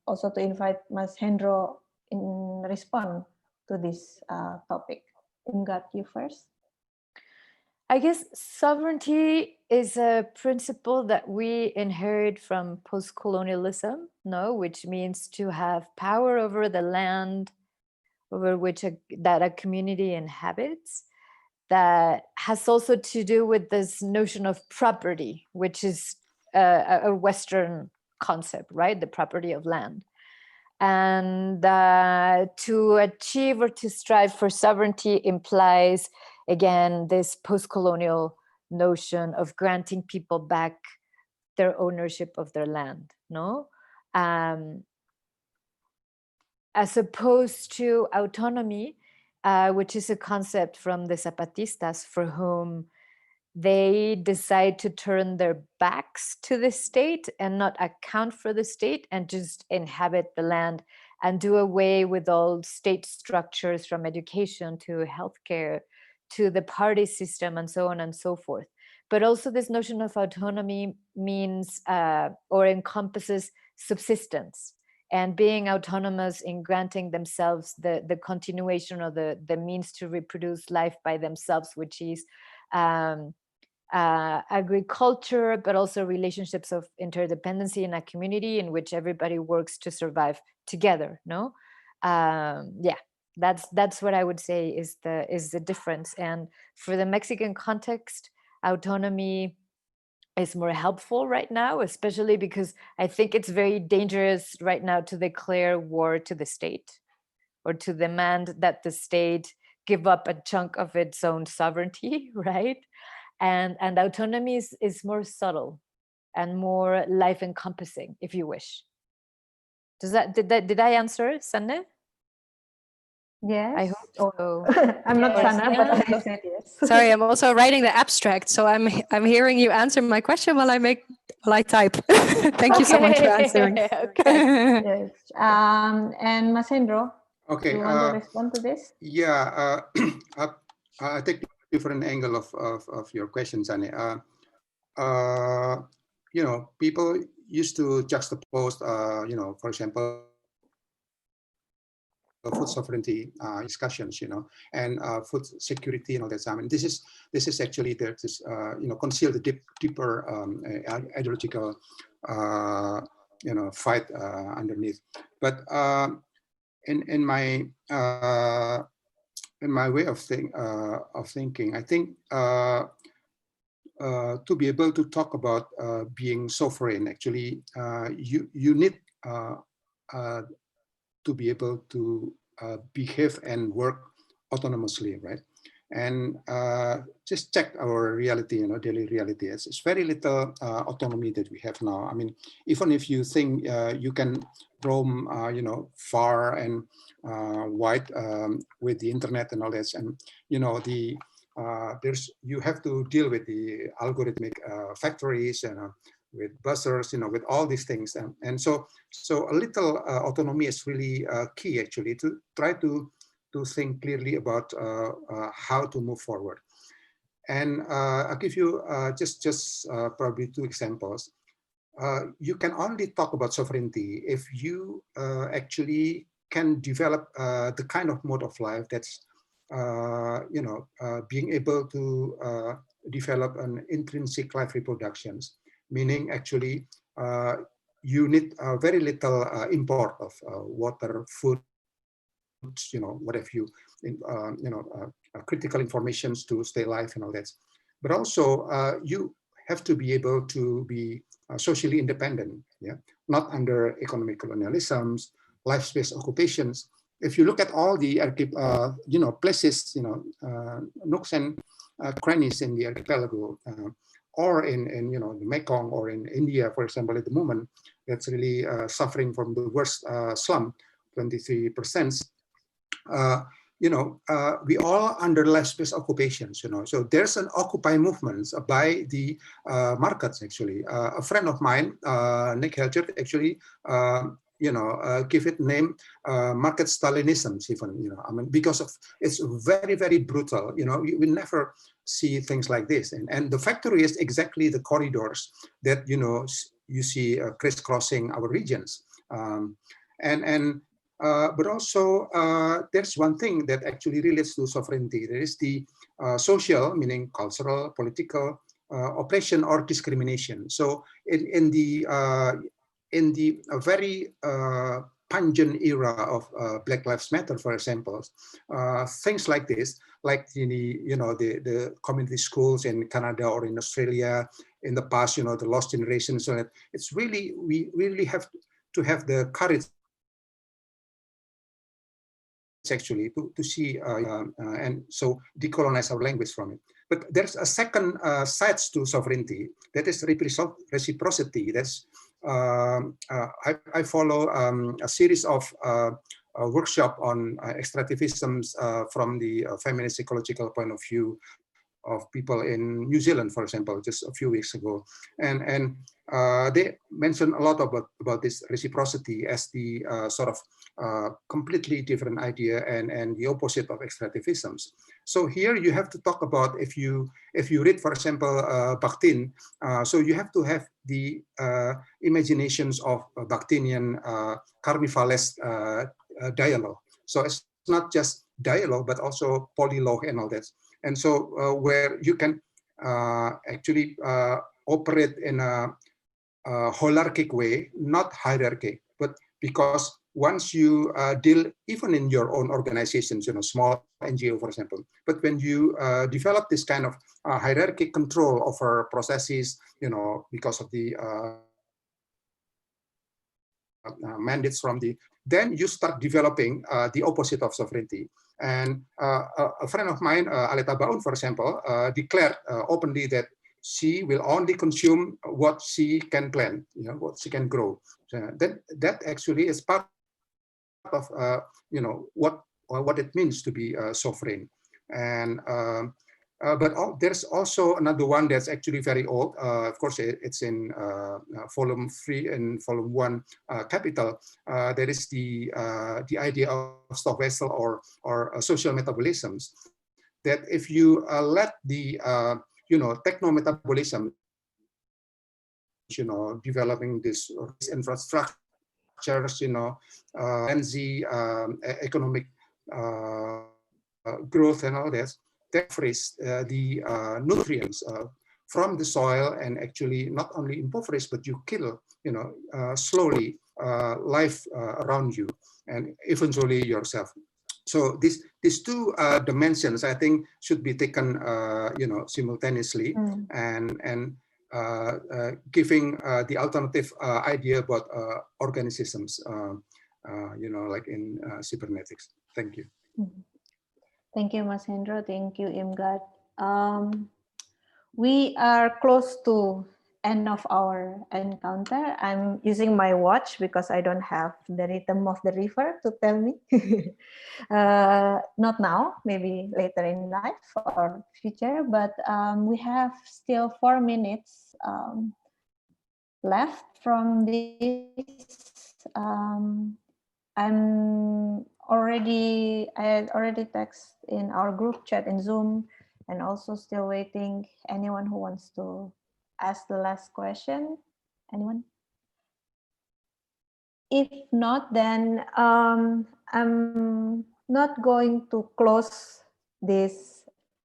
also to invite Mas Hendro in response to this topic. Imgard, you first. I guess sovereignty is a principle that we inherit from post-colonialism, no, which means to have power over the land over which that a community inhabits. That has also to do with this notion of property, which is a Western concept, right? The property of land. And to achieve or to strive for sovereignty implies, again, this post-colonial notion of granting people back their ownership of their land, no? As opposed to autonomy, which is a concept from the Zapatistas, for whom they decide to turn their backs to the state and not account for the state and just inhabit the land and do away with all state structures, from education to healthcare to the party system and so on and so forth. but also this notion of autonomy means or encompasses subsistence and being autonomous in granting themselves the continuation or the means to reproduce life by themselves, which is agriculture, but also relationships of interdependency in a community in which everybody works to survive together. No, yeah, that's what I would say is the difference. And for the Mexican context, autonomy is more helpful right now, especially because I think it's very dangerous right now to declare war to the state or to demand that the state give up a chunk of its own sovereignty, right? And autonomy is more subtle and more life encompassing, if you wish. Did I answer, Sanne? Yes. I hope so. I'm not Yes. Sana, but I said yes. Sorry, I'm also writing the abstract, so I'm hearing you answer my question while I type. Thank you so much for answering. Okay. Yes. And Masendro, Okay. you want to respond to this? Yeah, I take different angle of your question, Sani. You know, people used to juxtapose, you know, for example, food sovereignty discussions, you know, and food security and all that. I mean, this is actually there's this, you know, concealed deeper ideological, you know, fight underneath. But in my way of thinking, I think to be able to talk about being sovereign, actually, you need to be able to behave and work autonomously, right? And just check our reality, you know, daily reality. It's very little autonomy that we have now. I mean, even if you think you can roam, you know, far and wide with the internet and all this, and you know, you have to deal with the algorithmic factories and with buzzers, you know, with all these things, and so a little autonomy is really key, actually, to try to think clearly about how to move forward. And I'll give you just probably two examples. You can only talk about sovereignty if you actually can develop the kind of mode of life that's you know, being able to develop an intrinsic life reproductions, meaning actually you need very little import of water, food, you know, what have you, you know, critical informations to stay alive and all that. But also you have to be able to be socially independent, yeah, not under economic colonialisms, life-based occupations. If you look at all the you know, places, you know, nooks and crannies in the archipelago, or in you know, the Mekong, or in India, for example, at the moment, that's really suffering from the worst slum, 23%. You know, we all under life-based occupations, you know, so there's an Occupy movement by the markets, actually. A friend of mine, Nick Helgert, actually, you know, give it name market Stalinism, even, you know, I mean, because of it's very, very brutal, you know, you will never see things like this. And the factory is exactly the corridors that, you know, you see crisscrossing our regions. But also, there's one thing that actually relates to sovereignty. There is the social, meaning cultural, political, oppression or discrimination. So in the very pungent era of Black Lives Matter, for example, things like this, like the community schools in Canada or in Australia in the past, you know, the lost generation. So that it's really, we really have to have the courage actually to see and so decolonize our language from it. But there's a second side to sovereignty, that is reciprocity. That's I follow a series of workshop on extractivisms from the feminist ecological point of view, people in New Zealand, for example, just a few weeks ago, and they mentioned a lot about this reciprocity as the sort of completely different idea and the opposite of extractivisms. So here you have to talk about, if you read, for example, Bakhtin, so you have to have the imaginations of Bakhtinian carnivalesque dialogue. So it's not just dialogue, but also polylogue and all that. And so where you can actually operate in a holarchic way, not hierarchic, but because once you deal, even in your own organizations, small NGO, for example, but when you develop this kind of hierarchic control over processes, because of the mandates from then you start developing the opposite of sovereignty. And a friend of mine, Aleta Baun, for example, declared openly that she will only consume what she can plant, what she can grow. That actually is part of what it means to be sovereign. And but there's also another one that's actually very old. Of course, it's in volume 3 and volume 1, Capital. There is the idea of stock vessel or social metabolisms. That if you let the techno-metabolism, developing this infrastructures, frenzy, economic growth and all that, that frees the nutrients from the soil, and actually not only impoverish, but you kill, slowly life around you and eventually yourself. So these two dimensions, I think, should be taken, simultaneously, and giving the alternative idea about organisms, like in cybernetics. Thank you. Thank you, Mas Hendro. Thank you, Imgad. We are close to end of our encounter. I'm using my watch because I don't have the rhythm of the river to tell me. Not now, maybe later in life or future, but we have still 4 minutes left from this. I had already text in our group chat in Zoom, and also still waiting. Anyone who wants to ask the last question? Anyone? If not, then I'm not going to close this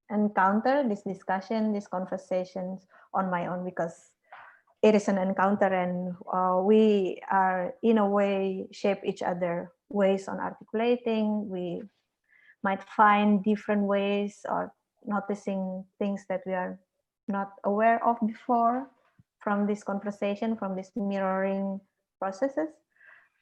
encounter, this discussion, these conversations on my own, because it is an encounter, and we are in a way shape each other ways on articulating. We might find different ways or noticing things that we are not aware of before from this conversation, from this mirroring processes.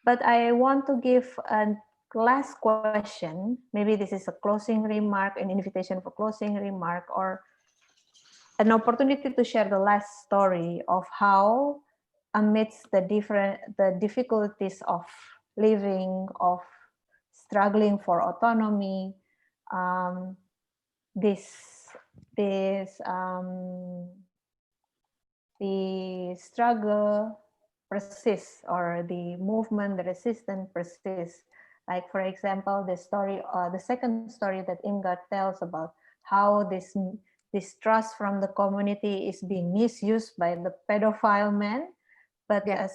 But I want to give a last question. Maybe this is a closing remark, an invitation for closing remark, or an opportunity to share the last story of how, amidst the difficulties of living, of struggling for autonomy, the struggle persists, or the movement, the resistance persists. Like, for example, the story, the second story that Imgad tells about how this trust from the community is being misused by the pedophile man, but but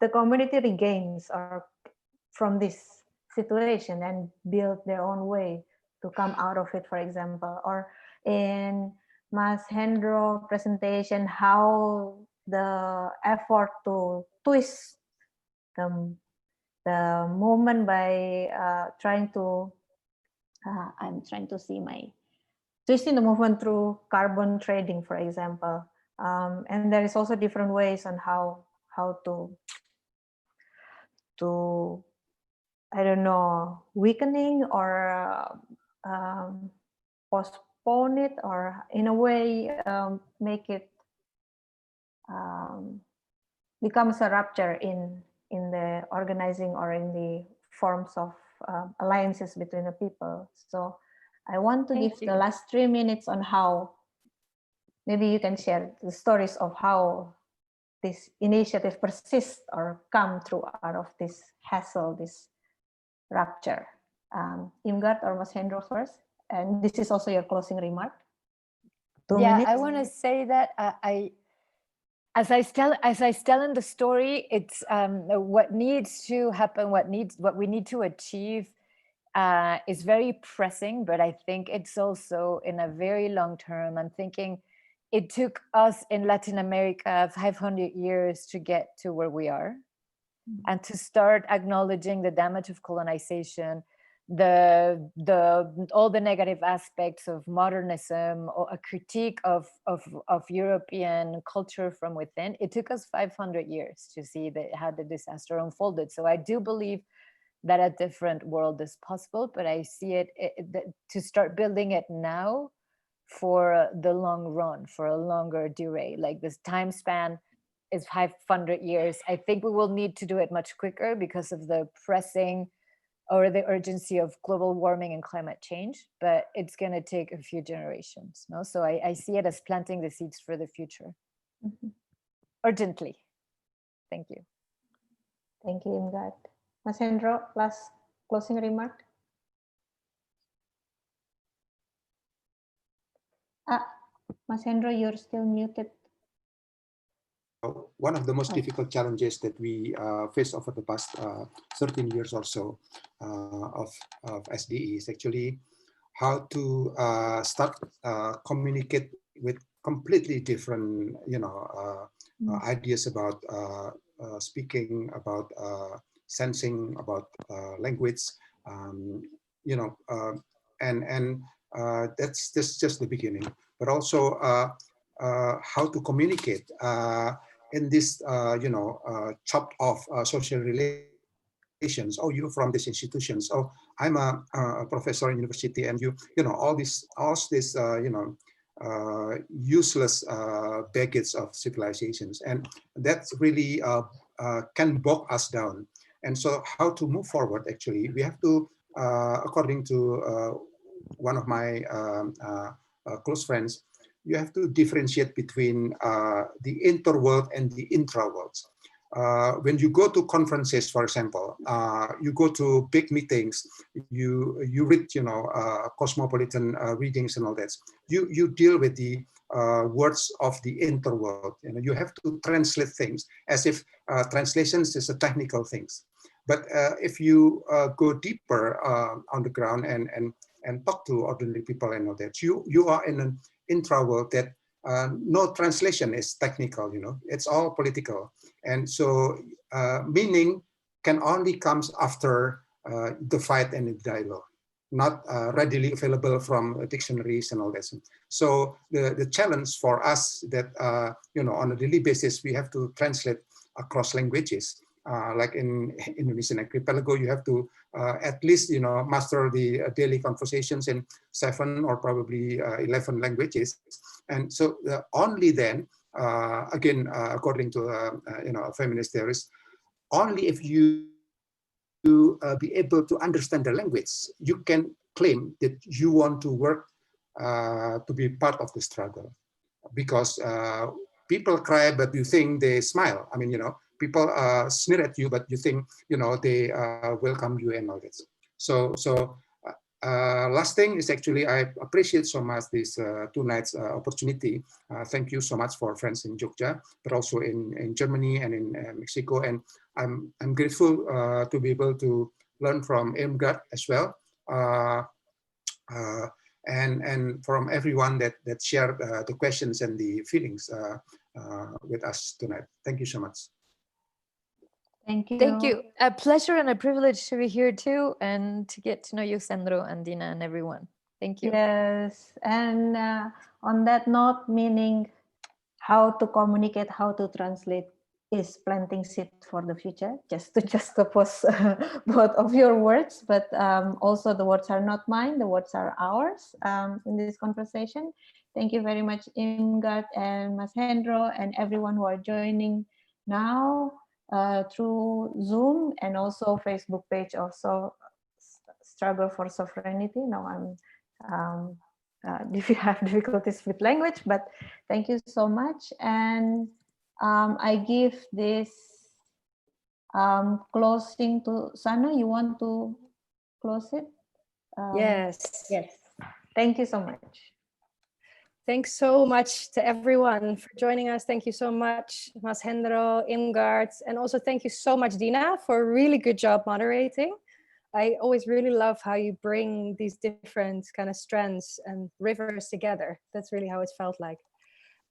the community regains or from this situation and build their own way to come out of it, for example. Or in Mas Hendro presentation, how the effort to twist the movement by trying to I'm trying to see my twisting the movement through carbon trading, for example. And there is also different ways on how to I don't know, weakening or postpone it, or in a way make it becomes a rupture in the organizing or in the forms of alliances between the people. So I want to Thank give you. the last 3 minutes on how, maybe you can share the stories of how this initiative persists or come through out of this hassle, this rupture. Imgard or Mas Hendro first, and this is also your closing remark. 2 minutes. I want to say that as I tell in the story, it's what needs to happen, what we need to achieve is very pressing, but I think it's also in a very long term. I'm thinking it took us in Latin America 500 years to get to where we are, and to start acknowledging the damage of colonization, all the negative aspects of modernism, or a critique of European culture from within. It took us 500 years to see how the disaster unfolded. So I do believe that a different world is possible, but I see it to start building it now for the long run, for a longer durée. Like this time span is 500 years. I think we will need to do it much quicker because of the pressing or the urgency of global warming and climate change, but it's going to take a few generations. No? So I see it as planting the seeds for the future. Urgently. Thank you. Thank you, Imgard. Mas Hendro, last closing remark. Mas Hendro, you're still muted. One of the most difficult challenges that we faced over the past 13 years or so of SDE is actually how to start communicate with completely different, ideas about speaking, about sensing, about language, and that's just the beginning. But also how to communicate in this, chopped off social relations. Oh, you're from this institutions. Oh, I'm a professor in university, and all this useless baggage of civilizations, and that's really can bog us down. And so, how to move forward? Actually, we have to, according to one of my close friends, you have to differentiate between the interworld and the intraworlds. When you go to conferences, for example, you go to big meetings, you read, cosmopolitan readings and all that. You deal with the words of the interworld. You have to translate things as if translations is a technical things. But if you go deeper on the ground and talk to ordinary people and all that, you are in an intra-world that no translation is technical, it's all political. And so meaning can only comes after the fight and the dialogue, not readily available from dictionaries and all that. So the challenge for us that, on a daily basis, we have to translate across languages. Like in Indonesian archipelago, you have to at least master the daily conversations in 7 or probably 11 languages, and so only then, again, according to a feminist theorist, only if you be able to understand the language, you can claim that you want to work to be part of the struggle, because people cry, but you think they smile. I mean, people sneer at you, but you think, they welcome you and all this. So last thing is actually, I appreciate so much this 2 nights opportunity. Thank you so much for friends in Jogja, but also in Germany and in Mexico. And I'm grateful to be able to learn from Irmgard as well. And from everyone that shared the questions and the feelings with us tonight. Thank you so much. Thank you. Thank you. A pleasure and a privilege to be here too, and to get to know you, Sandro and Dina and everyone. Thank you. Yes, and on that note, meaning how to communicate, how to translate is planting seed for the future. Just to post both of your words, but also the words are not mine, the words are ours in this conversation. Thank you very much, Imgard and Mas Hendro, and everyone who are joining now through Zoom and also Facebook page, also Struggle for Sovereignty. Now I'm if you have difficulties with language, but thank you so much. And I give this closing to Sana. You want to close it? Yes. Yes. Thank you so much. Thanks so much to everyone for joining us. Thank you so much, Mas Hendro, Imgard, and also thank you so much, Dina, for a really good job moderating. I always really love how you bring these different kind of strands and rivers together. That's really how it felt like.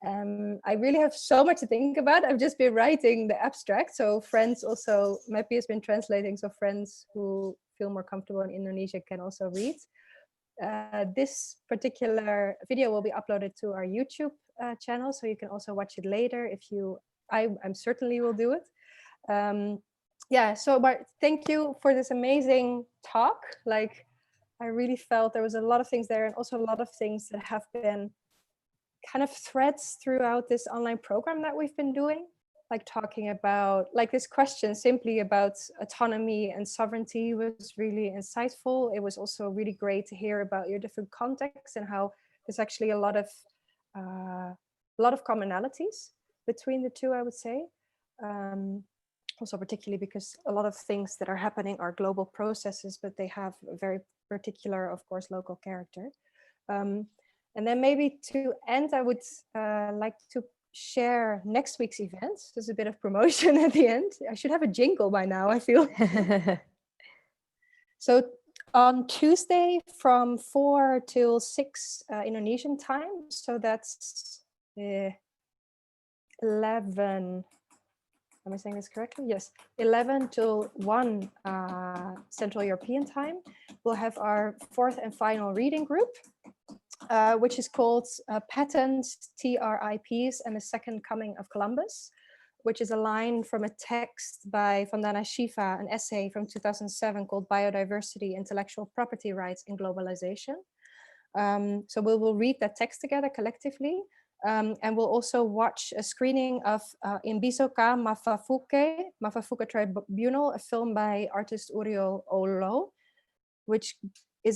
I really have so much to think about. I've just been writing the abstract. So friends also, Meppy has been translating. So friends who feel more comfortable in Indonesia can also read. This particular video will be uploaded to our YouTube channel. So you can also watch it later if you, I'm certainly will do it. Yeah, so but thank you for this amazing talk. Like I really felt there was a lot of things there and also a lot of things that have been kind of threads throughout this online program that we've been doing, like talking about like this question simply about autonomy and sovereignty was really insightful. It was also really great to hear about your different contexts and how there's actually a lot of commonalities between the two, I would say. Also particularly because a lot of things that are happening are global processes, but they have a very particular, of course, local character. And then maybe to end, I would like to share next week's events. There's a bit of promotion at the end. I should have a jingle by now, I feel. So on Tuesday from 4 till 6 Indonesian time. So that's 11. Am I saying this correctly? Yes, 11 till 1 Central European time. We'll have our fourth and final reading group, which is called Patents, TRIPs, and the Second Coming of Columbus, which is a line from a text by Vandana Shiva, an essay from 2007 called Biodiversity, Intellectual Property Rights and Globalization. So we will read that text together collectively. And we'll also watch a screening of Imbisoka Mafafuke Tribunal, a film by artist Uriel Olo, which is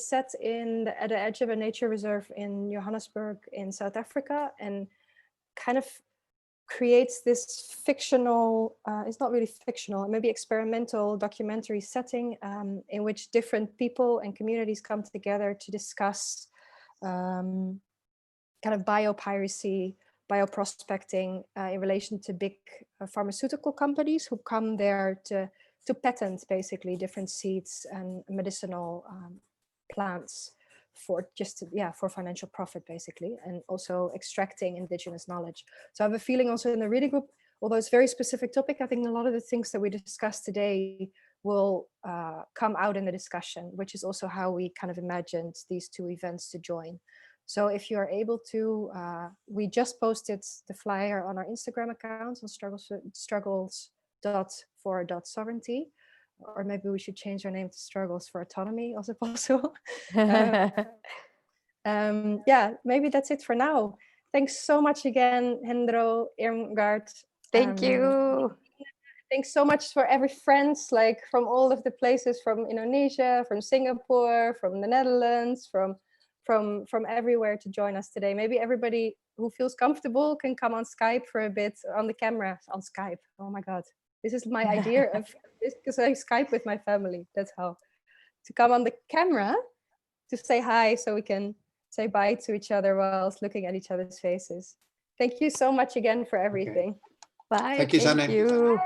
set at the edge of a nature reserve in Johannesburg in South Africa, and kind of creates this fictional, it's not really fictional, maybe experimental documentary setting in which different people and communities come together to discuss kind of biopiracy, bioprospecting in relation to big pharmaceutical companies who come there to patent basically different seeds and medicinal plants for for financial profit basically, and also extracting indigenous knowledge. So I have a feeling also in the reading group, although it's a very specific topic, I think a lot of the things that we discussed today will come out in the discussion, which is also how we kind of imagined these two events to join. So if you are able to, we just posted the flyer on our Instagram accounts on struggles.for.sovereignty, or maybe we should change our name to Struggles for Autonomy, also possible. Yeah, maybe that's it for now. Thanks so much again, Hendro, Irmgard. Thank you. Thanks so much for every friends, like from all of the places, from Indonesia, from Singapore, from the Netherlands, from everywhere to join us today. Maybe everybody who feels comfortable can come on Skype for a bit, on the camera, on Skype. Oh my God, this is my idea of this, because I Skype with my family. That's how to come on the camera to say hi, so we can say bye to each other whilst looking at each other's faces. Thank you so much again for everything. Okay. Bye. Thank you, Sana. Bye.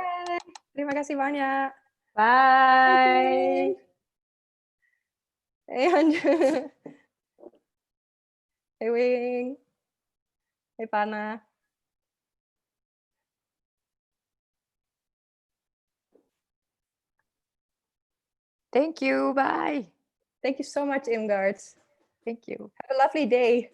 Terima kasih banyak. Bye. Hey, Andrew. Hey, Wing. Hey, Pana. Thank you. Bye. Thank you so much, Imgard. Thank you. Have a lovely day.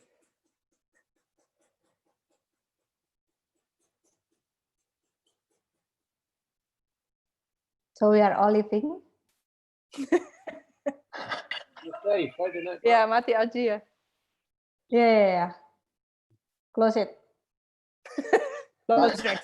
So we are all leaving? Yeah, mati aja ya. Yeah. Close it. Close it.